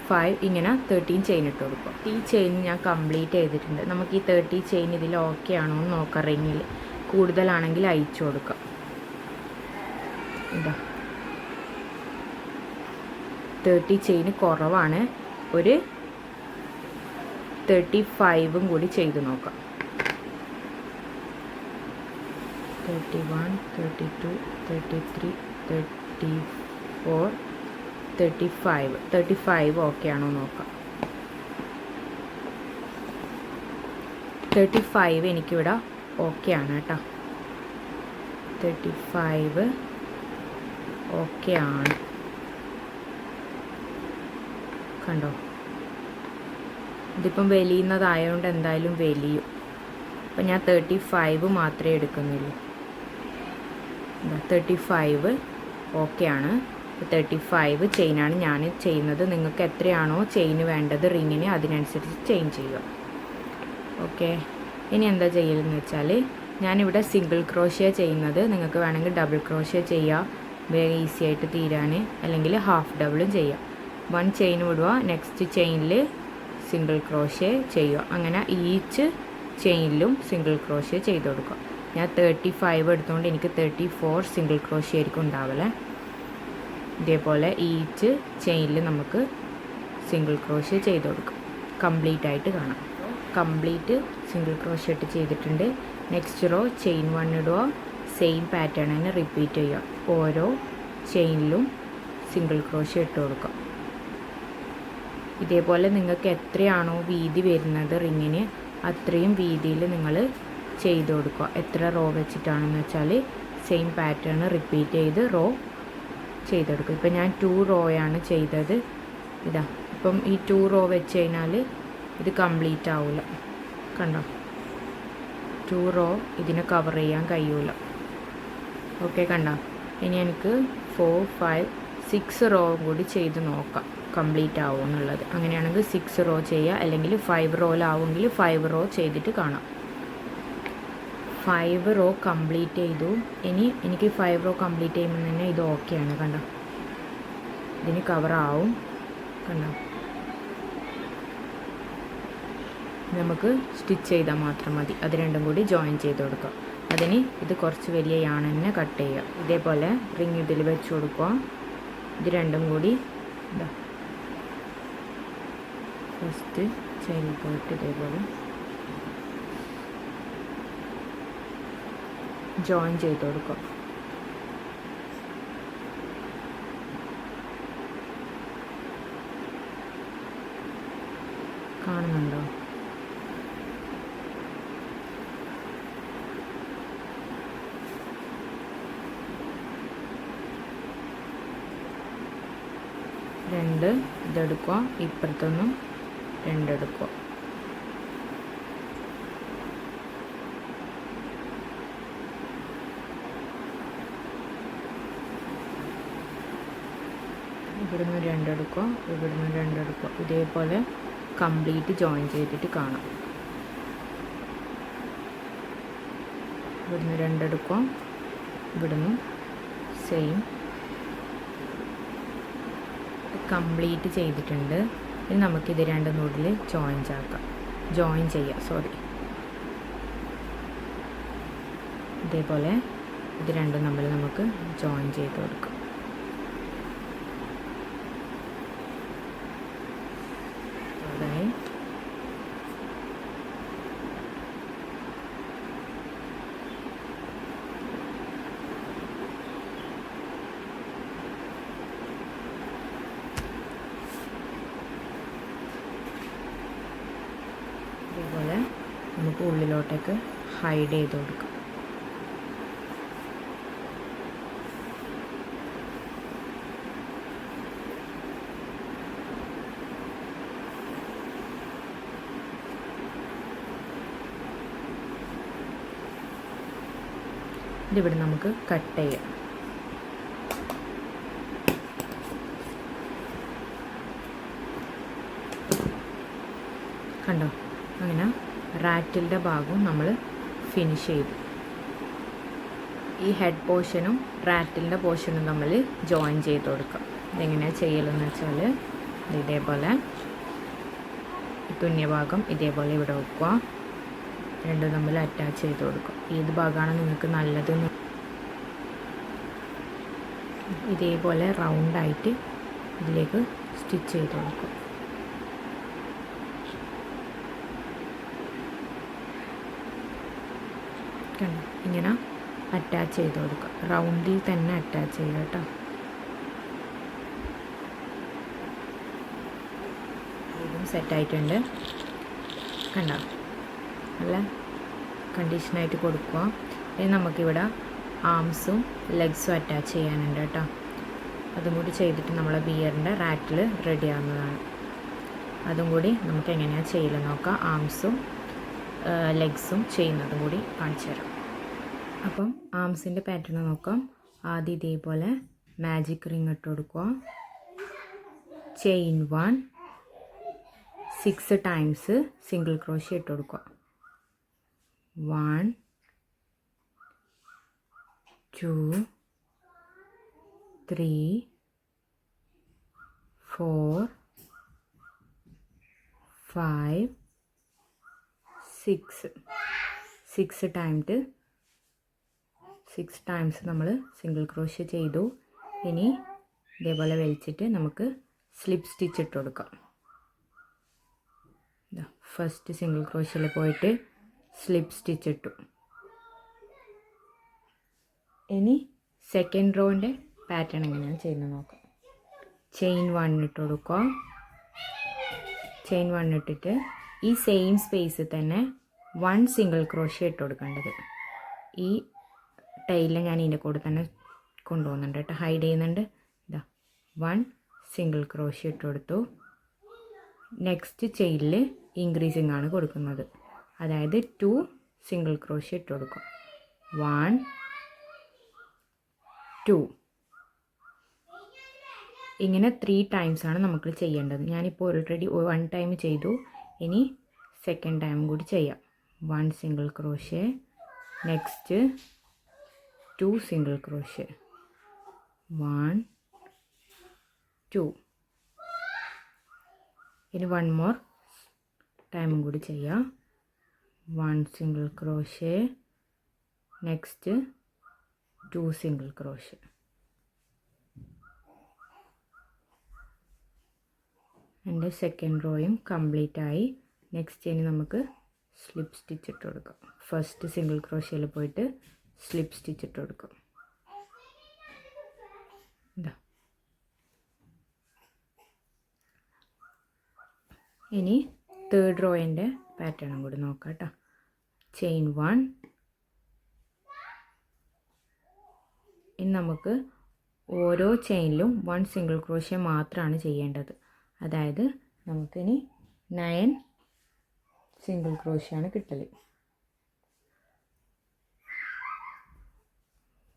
5 ഇങ്ങനെ 13 ചെയിൻ ഇട്ട് കൊടുക്കുക. ഈ ചെയിൻ ഞാൻ കംപ്ലീറ്റ് ചെയ്തിട്ടുണ്ട്. നമുക്ക് ഈ 30 ചെയിൻ ഇതിൽ ഓക്കെ ആണോ എന്ന് നോക്കാം. റിങ്ങിൽ കൂടുതലാണെങ്കിൽ അയച്ചു കൊടുക്കാം. ഇതാ 30 ചെയിൻ കുറവാണ്. ഒരു 35 കൂടി ചെയ്ത് നോക്കാം. 31 32 33 34 35 ഓക്കെ ആണോ നോക്കാം. 35 എനിക്കിവിടെ ഓക്കെ ആണ് കേട്ടോ. 35 ഓക്കെ ആണ്. കണ്ടോ, ഇതിപ്പം വലിയുന്നതായതുകൊണ്ട് എന്തായാലും വലിയും. അപ്പം ഞാൻ 35 മാത്രമേ എടുക്കുന്നുള്ളൂ. 35 ഓക്കെ ആണ്. 35 ചെയിനാണ് ഞാൻ ചെയ്യുന്നത്. നിങ്ങൾക്ക് എത്രയാണോ ചെയിൻ വേണ്ടത് റിങ്ങിന് അതിനനുസരിച്ച് ചെയിൻ ചെയ്യുക. ഓക്കെ, ഇനി എന്താ ചെയ്യലെന്ന് വെച്ചാൽ ഞാനിവിടെ സിംഗിൾ ക്രോഷ്യ ചെയ്യുന്നത്. നിങ്ങൾക്ക് വേണമെങ്കിൽ ഡബിൾ ക്രോഷ്യ ചെയ്യാം, വേഗം ഈസി ആയിട്ട് തീരാൻ. അല്ലെങ്കിൽ ഹാഫ് ഡബിളും ചെയ്യാം. 1 ചെയിൻ വിടുക, നെക്സ്റ്റ് ചെയിനിൽ സിംഗിൾ ക്രോഷ്യ ചെയ്യുക. അങ്ങനെ ഈച്ച് ചെയിനിലും സിംഗിൾ ക്രോഷ്യ ചെയ്ത് കൊടുക്കുക. ഞാൻ 35 എടുത്തുകൊണ്ട് എനിക്ക് 34 സിംഗിൾ ക്രോഷ്യ ആയിരിക്കും ഉണ്ടാവല്ലേ. ഇതേപോലെ ഈച്ച് ചെയിനിൽ നമുക്ക് സിംഗിൾ ക്രോഷ്യ ചെയ്ത് കൊടുക്കാം. കംപ്ലീറ്റ് ആയിട്ട് കാണാം. കംപ്ലീറ്റ് സിംഗിൾ ക്രോഷ്യ ഇട്ട് ചെയ്തിട്ടുണ്ട്. നെക്സ്റ്റ് റോ ചെയിൻ 1 ഇടുക, സെയിം പാറ്റേൺ തന്നെ റിപ്പീറ്റ് ചെയ്യുക. ഓരോ ചെയിനിലും സിംഗിൾ ക്രോഷ്യ ഇട്ട് കൊടുക്കുക. ഇതേപോലെ നിങ്ങൾക്ക് എത്രയാണോ വീതി വരുന്നത് റിങ്ങിന് അത്രയും വീതിയിൽ നിങ്ങൾ ചെയ്ത് കൊടുക്കുക. എത്ര റോ വെച്ചിട്ടാണെന്ന് വെച്ചാൽ സെയിം പാറ്റേൺ റിപ്പീറ്റ് ചെയ്ത് റോ ചെയ്തെടുക്കും. ഇപ്പം ഞാൻ 2 റോയാണ് ചെയ്തത്. ഇതാ ഇപ്പം ഈ 2 റോ വെച്ച് കഴിഞ്ഞാൽ ഇത് കംപ്ലീറ്റ് ആവില്ല. കണ്ടോ, 2 റോ ഇതിനെ കവർ ചെയ്യാൻ കഴിയൂല. ഓക്കെ, കണ്ടോ. ഇനി എനിക്ക് 4, 5, 6 റോ കൂടി ചെയ്ത് നോക്കാം കംപ്ലീറ്റ് ആവും എന്നുള്ളത്. അങ്ങനെയാണെങ്കിൽ 6 റോ ചെയ്യുക, അല്ലെങ്കിൽ 5 റോയിലാവുമെങ്കിൽ 5 റോ ചെയ്തിട്ട് കാണാം. 5 റോ കംപ്ലീറ്റ് ചെയ്തു. ഇനി എനിക്ക് 5 റോ കംപ്ലീറ്റ് ചെയ്യുമ്പോൾ തന്നെ ഇത് ഓക്കെയാണ്. കണ്ടോ, ഇതിന് കവറാവും. കണ്ടോ, നമുക്ക് സ്റ്റിച്ച് ചെയ്താൽ മാത്രം മതി. അത് രണ്ടും കൂടി ജോയിൻ ചെയ്ത് കൊടുക്കുക. അതിന് ഇത് കുറച്ച് വലിയ യാൺ തന്നെ കട്ട് ചെയ്യുക. ഇതേപോലെ റിങ് ഇതിൽ വെച്ച് കൊടുക്കുക. ഇത് രണ്ടും കൂടി ഇതാ ഫസ്റ്റ് ചെയിനിൽ പോയിട്ട് ഇതേപോലെ ജോയിൻ ചെയ്ത് കൊടുക്കുക. കാണുന്നുണ്ടോ? രണ്ട് ഇതെടുക്കുക, ഇപ്പുറത്തൊന്നും 2 എടുക്കുക. ഇവിടുന്ന് 2 എടുക്കുക, ഇവിടുന്ന് 2 എടുക്കുക. ഇതേപോലെ കംപ്ലീറ്റ് ജോയിൻ ചെയ്തിട്ട് കാണാം. ഇവിടുന്ന് 2 എടുക്കുക, ഇവിടുന്ന് സെയിം കംപ്ലീറ്റ് ചെയ്തിട്ടുണ്ട്. ഇനി നമുക്കിത് 2 നൂഡിൽ ജോയിൻ ചെയ്യാം. ഇതേപോലെ ഇത് രണ്ടും നമ്മൾ നമുക്ക് ജോയിൻ ചെയ്ത് കൊടുക്കാം. അതായി ഇതേപോലെ നമുക്ക് ഉള്ളിലോട്ടേക്ക് ഹൈഡ് ചെയ്ത് കൊടുക്കാം. ഇതിവിടെ നമുക്ക് കട്ട് ചെയ്യാം. കണ്ടോ, അങ്ങനെ റാറ്റിലിൻ്റെ ഭാഗവും നമ്മൾ ഫിനിഷ് ചെയ്തു. ഈ ഹെഡ് പോർഷനും റാറ്റിലിൻ്റെ പോർഷനും നമ്മൾ ജോയിൻ ചെയ്ത് കൊടുക്കാം. ഇതെങ്ങനെയാണ് ചെയ്യലെന്ന് വെച്ചാൽ ഇതേപോലെ തുന്നിയ ഭാഗം ഇതേപോലെ ഇവിടെ വെക്കുക, രണ്ടും തമ്മിൽ അറ്റാച്ച് ചെയ്ത് കൊടുക്കുക. ഏത് ഭാഗമാണ് നിങ്ങൾക്ക് നല്ലതെന്ന് ഇതേപോലെ റൗണ്ടായിട്ട് ഇതിലേക്ക് സ്റ്റിച്ച് ചെയ്ത് കൊടുക്കുക. ഇങ്ങനെ അറ്റാച്ച് ചെയ്ത് കൊടുക്കുക. റൗണ്ടിൽ തന്നെ അറ്റാച്ച് ചെയ്യുക കേട്ടോ. ഇതും സെറ്റായിട്ടുണ്ട്. കണ്ടോ, നല്ല കണ്ടീഷനായിട്ട് കൊടുക്കുക. ഇനി നമുക്കിവിടെ ആംസും ലെഗ്സും അറ്റാച്ച് ചെയ്യാനുണ്ട് കേട്ടോ. അതും കൂടി ചെയ്തിട്ട് നമ്മളെ ബിയറിൻ്റെ റാറ്റിൽ റെഡി ആവുന്നതാണ്. അതും കൂടി നമുക്ക് എങ്ങനെയാണ് ചെയ്യലെന്ന് നോക്കാം. ആംസും ലെഗ്സും ചെയ്യുന്നതും കൂടി കാണിച്ചു തരാം. അപ്പം ആംസിൻ്റെ പാറ്റേൺ നോക്കാം. ആദ്യം ഇതേപോലെ മാജിക് റിങ് ഇട്ട് കൊടുക്കുക. ചെയിൻ 1 6 ടൈംസ് സിംഗിൾ ക്രോഷ്യ ഇട്ട് കൊടുക്കുക. 1 2 3 4 5 6 ടൈംസ് നമ്മൾ സിംഗിൾ ക്രോഷ്യ ചെയ്തു. ഇനി ഇതേപോലെ വലിച്ചിട്ട് നമുക്ക് സ്ലിപ്പ് സ്റ്റിച്ച് ഇട്ട് കൊടുക്കാം. ഫസ്റ്റ് സിംഗിൾ ക്രോഷ്യയിൽ പോയിട്ട് സ്ലിപ്പ് സ്റ്റിച്ച് ഇട്ടു. ഇനി സെക്കൻഡ് റോൻ്റെ പാറ്റേൺ എങ്ങനെയാണ് ചെയ്യുന്നത് നോക്കാം. ചെയിൻ 1 ഇട്ട് കൊടുക്കുക. ചെയിൻ 1 ഇട്ടിട്ട് ഈ സെയിം സ്പേസിൽ തന്നെ 1 സിംഗിൾ ക്രോഷ്യ ഇട്ട് കൊടുക്കേണ്ടത്. ഈ ടൈലിൽ ഞാൻ ഇതിൻ്റെ കൂടെ തന്നെ കൊണ്ടുപോകുന്നുണ്ട് കേട്ടോ, ഹൈഡ് ചെയ്യുന്നുണ്ട്. ഇതാ 1 സിംഗിൾ ക്രോഷ്യ ഇട്ട് കൊടുത്തു. നെക്സ്റ്റ് ചെയിനിൽ ഇൻക്രീസിങ് ആണ് കൊടുക്കുന്നത്, അതായത് 2 സിംഗിൾ ക്രോഷ്യ ഇട്ട് കൊടുക്കും. 1 2 ഇങ്ങനെ 3 ടൈംസാണ് നമുക്ക് ചെയ്യേണ്ടത്. ഞാനിപ്പോൾ ഓൾറെഡി 1 ടൈം ചെയ്തു. ഇനി സെക്കൻഡ് ടൈം കൂടി ചെയ്യാം. 1 single crochet, next 2 single crochet, 1 2. ഇനി 1 മോർ ടൈമും കൂടി ചെയ്യാം. 1 single crochet, next 2 single crochet. എൻ്റെ സെക്കൻഡ് റോയും കംപ്ലീറ്റ് ആയി. നെക്സ്റ്റ് ഇനി നമുക്ക് സ്ലിപ്പ് സ്റ്റിച്ച് ഇട്ട് കൊടുക്കാം. ഫസ്റ്റ് സിംഗിൾ ക്രോഷ്യയിൽ പോയിട്ട് സ്ലിപ്പ് സ്റ്റിച്ച് ഇട്ട് കൊടുക്കും. ഇതാ ഇനി തേർഡ് റോയിൻ്റെ പാറ്റേണും കൂടി നോക്കാം കേട്ടോ. ചെയിൻ 1. ഇനി നമുക്ക് ഓരോ ചെയിനിലും 1 സിംഗിൾ ക്രോഷ്യ മാത്രമാണ് ചെയ്യേണ്ടത്. അതായത് നമുക്കിനി 9 സിംഗിൾ ക്രോഷ്യാണ് കിട്ടൽ.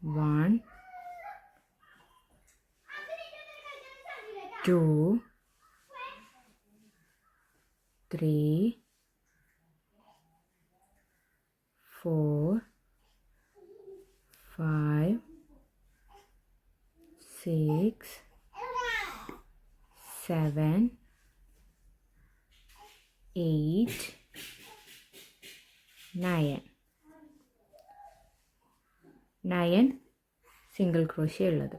1 2 3 4 5 6 7 8 9 സിംഗിൾ ക്രോഷ്യ ഉള്ളത്.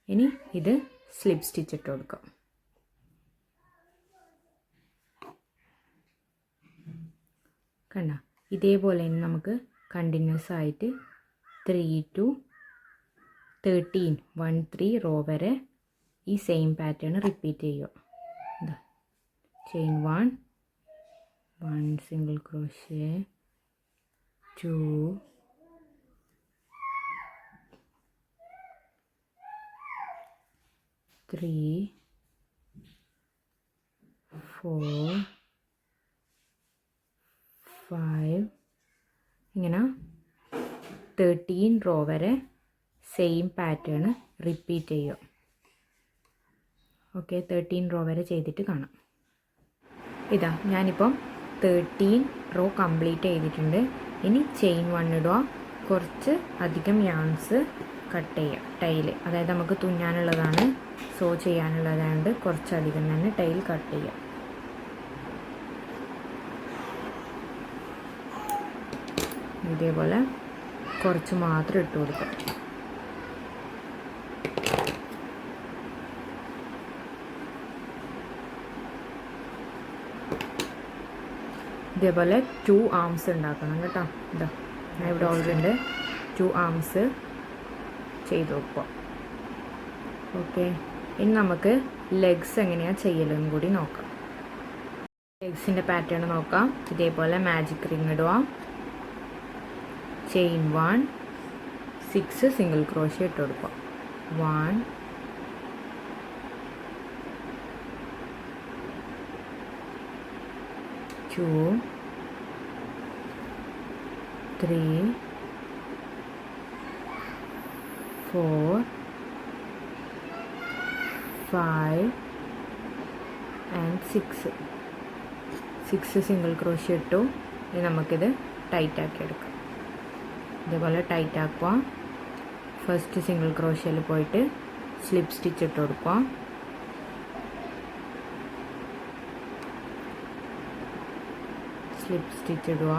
ഇനി ഇത് സ്ലിപ്പ് സ്റ്റിച്ച് ഇട്ട് കൊടുക്കാം. കണ്ട ഇതേപോലെ തന്നെ നമുക്ക് കണ്ടിന്യൂസ് ആയിട്ട് 3 to 13 1 3 റോ വരെ ഈ സെയിം പാറ്റേൺ റിപ്പീറ്റ് ചെയ്യുക. ഇതാ ചെയിൻ 1 സിംഗിൾ ക്രോഷ്യ, 2 3 4 5 ഇങ്ങനെ 13 റോ വരെ സെയിം പാറ്റേൺ റിപ്പീറ്റ് ചെയ്യുക. ഓക്കെ, 13 റോ വരെ ചെയ്തിട്ട് കാണാം. ഇതാ ഞാനിപ്പം 13 റോ കംപ്ലീറ്റ് ചെയ്തിട്ടുണ്ട്. ഇനി ചെയിൻ 1 ഇടുക. കുറച്ച് അധികം യാൺസ് കട്ട് ചെയ്യുക. ടൈൽ അതായത് നമുക്ക് തുന്നാനുള്ളതാണ്, സോ ചെയ്യാനുള്ളതായതുകൊണ്ട് കുറച്ചധികം തന്നെ ടൈൽ കട്ട് ചെയ്യുക. ഇതേപോലെ കുറച്ച് മാത്രം ഇട്ട് കൊടുക്കുക. ഇതേപോലെ 2 ആംസ് ഉണ്ടാക്കണം കേട്ടോ. ഇതാ ഞാൻ ഇവിടെ ഓൾറെഡി 2 ആംസ് ചെയ്ത് വെക്കുക. ഓക്കെ, ഇനി നമുക്ക് ലെഗ്സ് എങ്ങനെയാണ് ചെയ്യലെന്നും കൂടി നോക്കാം. ലെഗ്സിൻ്റെ പാറ്റേൺ നോക്കാം. ഇതേപോലെ മാജിക് റിങ് ഇടുക. ചെയിൻ 1 6 സിംഗിൾ ക്രോഷ്യ ഇട്ട് കൊടുക്കുക. 1 2 3 4 5 and 6 സിംഗിൾ ക്രോഷ്യ ഇട്ടു. ഇനി നമുക്കിത് ടൈറ്റാക്കി എടുക്കുക. ഇതേപോലെ ടൈറ്റാക്കുക. ഫസ്റ്റ് സിംഗിൾ ക്രോഷ്യയിൽ പോയിട്ട് സ്ലിപ്പ് സ്റ്റിച്ച് ഇട്ട് കൊടുക്കുക. സ്ലിപ്പ് സ്റ്റിച്ച് ഇടുക.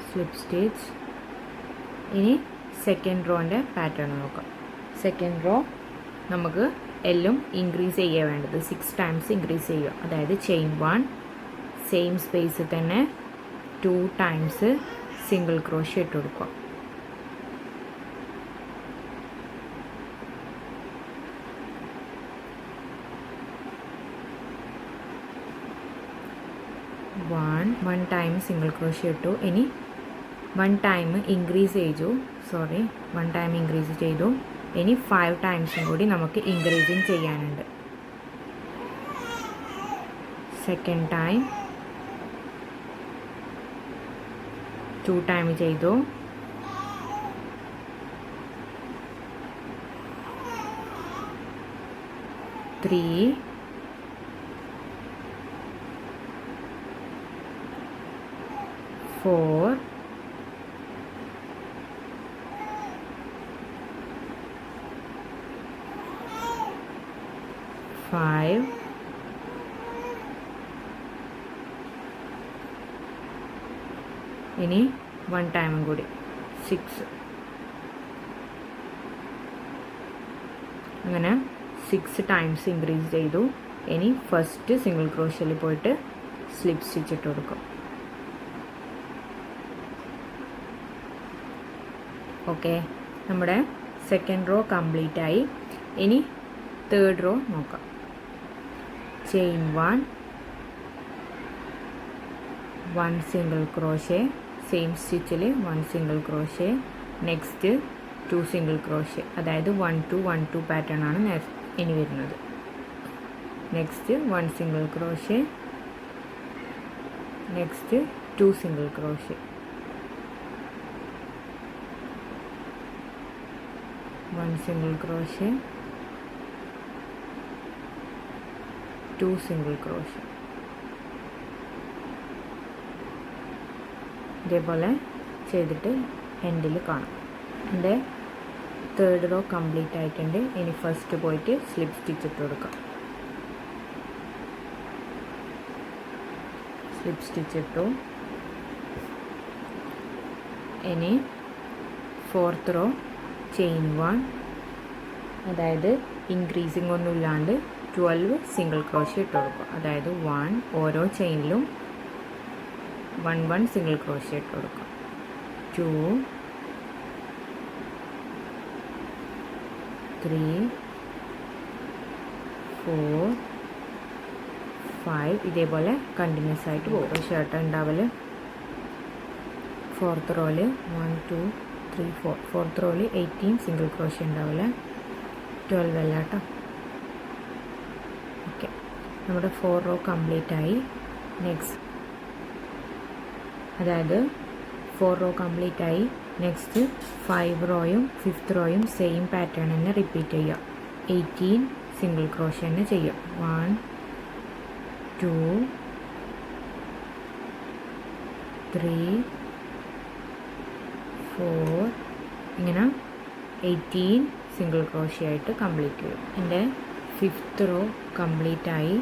Slip stitch. ഇനി സെക്കൻഡ് റോൻ്റെ പാറ്റേൺ നോക്കാം. സെക്കൻഡ് റോ നമുക്ക് എല്ലാം ഇൻക്രീസ് ചെയ്യുക വേണ്ടത്. 6 ടൈംസ് ഇൻക്രീസ് ചെയ്യുക. അതായത് ചെയിൻ 1, സെയിം സ്പേസിൽ തന്നെ 2 ടൈംസ് സിംഗിൾ ക്രോഷ്യ ഇട്ട് കൊടുക്കുക. വൺ ടൈം സിംഗിൾ ക്രോഷ്യ ഇട്ടു. ഇനി 1 ടൈം ഇൻക്രീസ് ചെയ്തു. ഇനി 5 ടൈംസും കൂടി നമുക്ക് ഇൻക്രീസിങ് ചെയ്യാനുണ്ട്. സെക്കൻഡ് ടൈം 2 ടൈം ചെയ്തു. 3, 4, 5, ഇനി 1 ടൈമും കൂടി 6. അങ്ങനെ 6 ടൈംസ് ഇൻക്രീസ് ചെയ്തു. ഇനി ഫസ്റ്റ് സിംഗിൾ ക്രോഷ്യയിൽ പോയിട്ട് സ്ലിപ്പ് സ്റ്റിച്ച് ഇട്ട് കൊടുക്കും. ഓക്കെ, നമ്മുടെ സെക്കൻഡ് റോ കംപ്ലീറ്റ് ആയി. ഇനി തേർഡ് റോ നോക്കാം. ചെയിൻ 1 സിംഗിൾ ക്രോഷ്യ, സെയിം സ്റ്റിച്ചിൽ 1 single crochet, next 2 single crochet. അതായത് 1 2 1 2 പാറ്റേൺ ആണ് ഇനി വരുന്നത്. Next 1 single crochet, next 2 single crochet, 1 single crochet, 2 single crochet. ഇതേപോലെ ചെയ്തിട്ട് എൻഡിൽ കാണാം. എൻ്റെ തേർഡ് റോ കംപ്ലീറ്റ് ആയിട്ടുണ്ട്. ഇനി ഫസ്റ്റ് പോയിട്ട് സ്ലിപ്പ് സ്റ്റിച്ച് ഇട്ട് കൊടുക്കാം. സ്ലിപ്പ് സ്റ്റിച്ച് ഇട്ടു. ഇനി ഫോർത്ത് റോ ചെയിൻ 1, അതായത് ഇൻക്രീസിങ് ഒന്നും ഇല്ലാണ്ട് 12 സിംഗിൾ ക്രോഷ്യ ഇട്ട് കൊടുക്കുക. അതായത് 1 ഓരോ ചെയിനിലും 1 സിംഗിൾ ക്രോഷ്യ ഇട്ട് കൊടുക്കുക. 2, 3, 4, 5 ഇതേപോലെ കണ്ടിന്യൂസ് ആയിട്ട് പോകും. ഷർട്ട് ഉണ്ടാവല് ഫോർത്ത് റോയിൽ 1 2 3 4 ഫോർത്ത് റോയിൽ 18 സിംഗിൾ ക്രോഷ്യ ഉണ്ടാവില്ല, 12 അല്ല കേട്ടോ. ഓക്കെ, നമ്മുടെ 4 റോ കംപ്ലീറ്റ് ആയി. നെക്സ്റ്റ് അതായത് 4 റോ കംപ്ലീറ്റ് ആയി. നെക്സ്റ്റ് 5 റോയും 5th റോയും സെയിം പാറ്റേൺ തന്നെ റിപ്പീറ്റ് ചെയ്യുക. 18 സിംഗിൾ ക്രോഷ്യ തന്നെ ചെയ്യുക. 1 2 3 4 ഇങ്ങനെ 18 സിംഗിൾ ക്രോഷ്യ ആയിട്ട് കംപ്ലീറ്റ് ചെയ്യും. എൻ്റെ 5th റോ കംപ്ലീറ്റ് ആയി.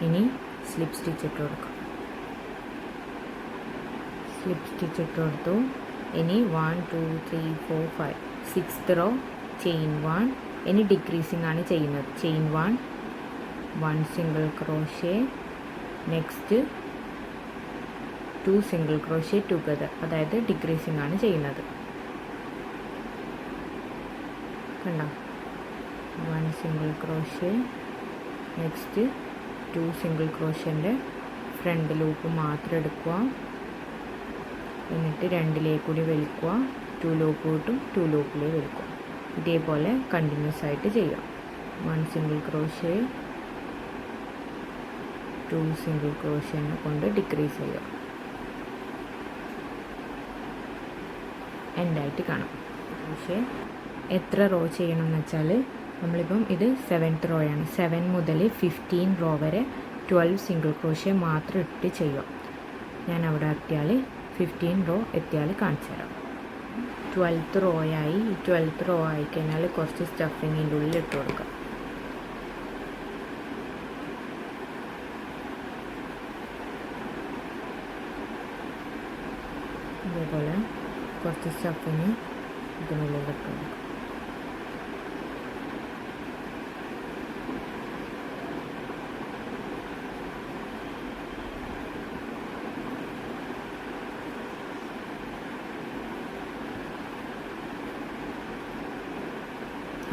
ഇനി സ്ലിപ്പ് സ്റ്റിച്ച് ഇട്ട് കൊടുക്കാം. സ്ലിപ്പ് സ്റ്റിച്ച് ഇട്ട് കൊടുത്തു. ഇനി 1 2 3 4 5 6th റോ ചെയിൻ 1. ഇനി ഡിക്രീസിങ് ആണ് ചെയ്യുന്നത്. Chain 1 single crochet, next 2 single crochet together, അതായത് ഡിക്രീസിങ് ആണ് ചെയ്യുന്നത്. കണ്ടോ, 1 സിംഗിൾ ക്രോഷ്യ, നെക്സ്റ്റ് 2 സിംഗിൾ ക്രോഷ്യൻ്റെ ഫ്രണ്ട് ലൂപ്പ് മാത്രം എടുക്കുക. എന്നിട്ട് 2ലേക്ക് കൂടി വലിക്കുക. 2 ലൂപ്പ് കിട്ടും, 2 ലൂപ്പിലേ വലിക്കുക. ഇതേപോലെ കണ്ടിന്യൂസ് ആയിട്ട് ചെയ്യാം. 1 സിംഗിൾ ക്രോഷ്യ, 2 സിംഗിൾ ക്രോഷ്യനെ കൊണ്ട് ഡിക്രീസ് ചെയ്യുക. എൻഡായിട്ട് കാണാം. പക്ഷേ എത്ര റോ ചെയ്യണം എന്ന് വെച്ചാൽ നമ്മളിപ്പം ഇത് 7th റോയാണ്. 7 മുതൽ 15 റോ വരെ 12 സിംഗിൾ ക്രോഷ്യ മാത്രം ഇട്ട് ചെയ്യാം. ഞാൻ അവിടെ എത്തിയാൽ 15 റോ എത്തിയാൽ കാണിച്ചു തരാം. 12th റോയായി. ഈ 12th റോ ആയിക്കഴിഞ്ഞാൽ കുറച്ച് സ്റ്റഫിങ്ങിൻ്റെ ഉള്ളിൽ ഇട്ട് കൊടുക്കാം. ഇതേപോലെ കുറച്ച് സ്റ്റഫിങ് ഇതിനുള്ളിൽ ഇട്ട് കൊടുക്കാം.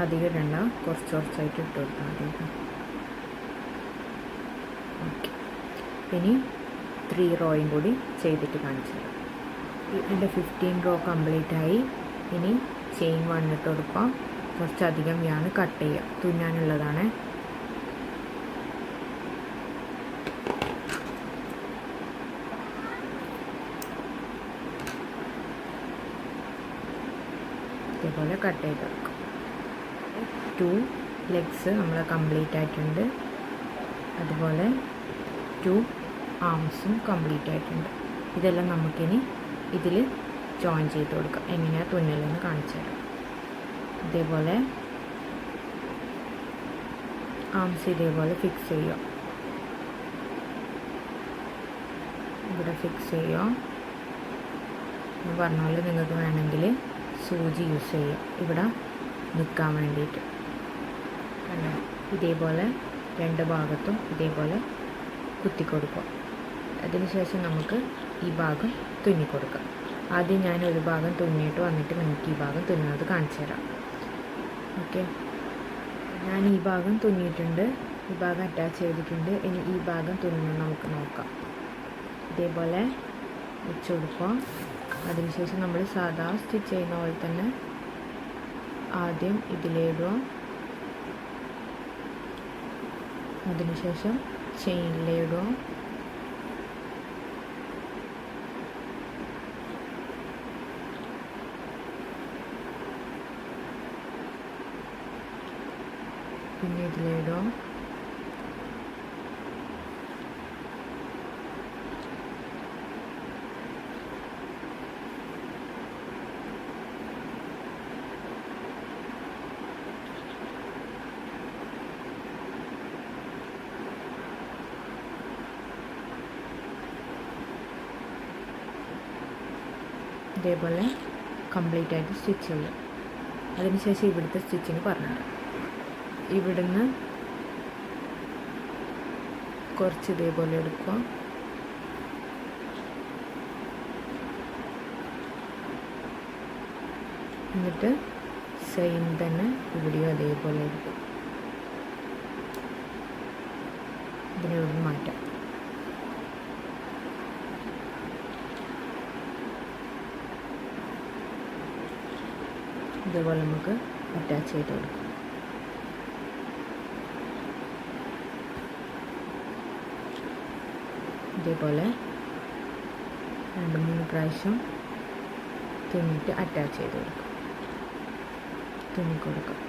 അധികം ഇടണ്ട, കുറച്ച് കുറച്ചായിട്ട് ഇട്ട് കൊടുത്താൽ മതി. ഓക്കെ, ഇനി 3 റോയും കൂടി ചെയ്തിട്ട് കാണിച്ചു തരാം. എൻ്റെ 15 റോ കംപ്ലീറ്റ് ആയി. ഇനി ചെയിൻ 1 ഇട്ട് കൊടുക്കാം. കുറച്ചധികം യാണ് കട്ട് ചെയ്യുക, തുന്നാനുള്ളതാണ്. ഇതേപോലെ കട്ട് ചെയ്തെടുക്കാം. 2 ലെഗ്സ് നമ്മൾ കംപ്ലീറ്റ് ആയിട്ടുണ്ട്. അതുപോലെ 2 ആംസും കംപ്ലീറ്റ് ആയിട്ടുണ്ട്. ഇതെല്ലാം നമുക്കിനി ഇതിൽ ജോയിൻ ചെയ്ത് കൊടുക്കാം. എങ്ങനെയാണ് തുന്നലെന്ന് കാണിച്ചു തരാം. ഇതേപോലെ ആംസ് ഇതേപോലെ ഫിക്സ് ചെയ്യുക. ഇവിടെ ഫിക്സ് ചെയ്യുക. ഞാൻ പറഞ്ഞ പോലെ നിങ്ങൾക്ക് വേണമെങ്കിൽ സൂചി യൂസ് ചെയ്യാം ഇവിടെ നിൽക്കാൻ വേണ്ടിയിട്ട്. ഇതേപോലെ 2 ഭാഗത്തും ഇതേപോലെ കുത്തി കൊടുക്കുക. അതിനുശേഷം നമുക്ക് ഈ ഭാഗം തുന്നിക്കൊടുക്കാം. ആദ്യം ഞാൻ ഒരു ഭാഗം തുന്നിയിട്ട് വന്നിട്ട് നിങ്ങൾക്ക് ഈ ഭാഗം തുന്നുന്നത് കാണിച്ചു തരാം. ഓക്കെ, ഞാൻ ഈ ഭാഗം തുന്നിയിട്ടുണ്ട്, ഈ ഭാഗം അറ്റാച്ച് ചെയ്തിട്ടുണ്ട്. ഇനി ഈ ഭാഗം തുന്നുന്നത് നമുക്ക് നോക്കാം. ഇതേപോലെ വെച്ച് കൊടുക്കുക. അതിനുശേഷം നമ്മൾ സാധാ സ്റ്റിച്ച് ചെയ്യുന്ന പോലെ തന്നെ ആദ്യം ഇതിലിടുക. അതിനുശേഷം ചെയിനിലിടുക. പിന്നെ ഇതിലിടുക. ഇതേപോലെ കംപ്ലീറ്റ് ആയിട്ട് സ്റ്റിച്ച് ചെയ്യാം. അതിനുശേഷം ഇവിടുത്തെ സ്റ്റിച്ചിങ് പറഞ്ഞുതരാം. ഇവിടുന്ന് കുറച്ച് ഇതേപോലെ എടുക്കുക. എന്നിട്ട് സെയിം തന്നെ ഇവിടെയും അതേപോലെ എടുക്കും. ഇതിനെ ഇവിടുന്ന് മാറ്റാം. ഇതേപോലെ നമുക്ക് അറ്റാച്ച് ചെയ്ത് കൊടുക്കാം. ഇതേപോലെ 2-3 പ്രാവശ്യം തുന്നിയിട്ട് അറ്റാച്ച് ചെയ്ത് കൊടുക്കാം. തുന്നിക്കൊടുക്കാം.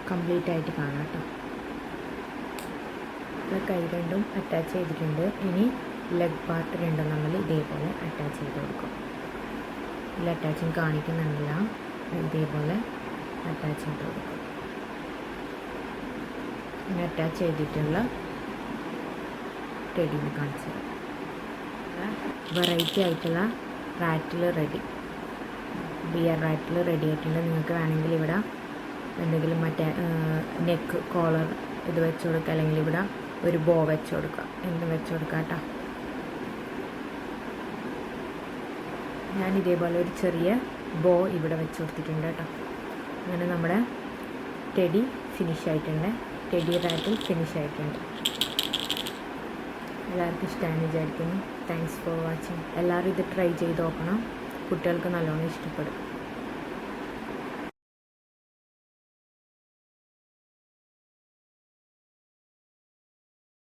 കംപ്ലീറ്റ് ആയിട്ട് കാണാം കേട്ടോ. കൈ രണ്ടും അറ്റാച്ച് ചെയ്തിട്ടുണ്ട്. ഇനി ലെഗ് പാർട്ട് രണ്ടും നമ്മൾ ഇതേപോലെ അറ്റാച്ച് ചെയ്ത് കൊടുക്കും. ഇതിൽ അറ്റാച്ചിങ് കാണിക്കുന്നുണ്ടല്ല, ഇതേപോലെ അറ്റാച്ച് ചെയ്ത് കൊടുക്കും. ഇങ്ങനെ അറ്റാച്ച് ചെയ്തിട്ടുള്ള ടെഡിനെ കാണിച്ചത്. വെറൈറ്റി ആയിട്ടുള്ള rattle ready, beer rattle ready ആയിട്ടുണ്ട്. നിങ്ങൾക്ക് വേണമെങ്കിൽ ഇവിടെ എന്തെങ്കിലും മറ്റേ നെക്ക് കോളർ ഇത് വെച്ച് കൊടുക്കുക, അല്ലെങ്കിൽ ഇവിടെ ഒരു ബോ വെച്ച് കൊടുക്കുക, എന്ത് വെച്ച് കൊടുക്കുക കേട്ടോ. ഞാൻ ഇതേപോലെ ഒരു ചെറിയ ബോ ഇവിടെ വെച്ച് കൊടുത്തിട്ടുണ്ട് കേട്ടോ. അങ്ങനെ നമ്മുടെ ടെഡി ഫിനിഷ് ആയിട്ടുണ്ട്. ടെഡി റാറ്റിൽ ഫിനിഷ് ആയിട്ടുണ്ട്. എല്ലാവർക്കും ഇഷ്ടമാണെന്ന് വിചാരിക്കുന്നു. Thanks for watching. എല്ലാവരും ഇത് ട്രൈ ചെയ്ത് നോക്കണം, കുട്ടികൾക്ക് നല്ലോണം ഇഷ്ടപ്പെടും.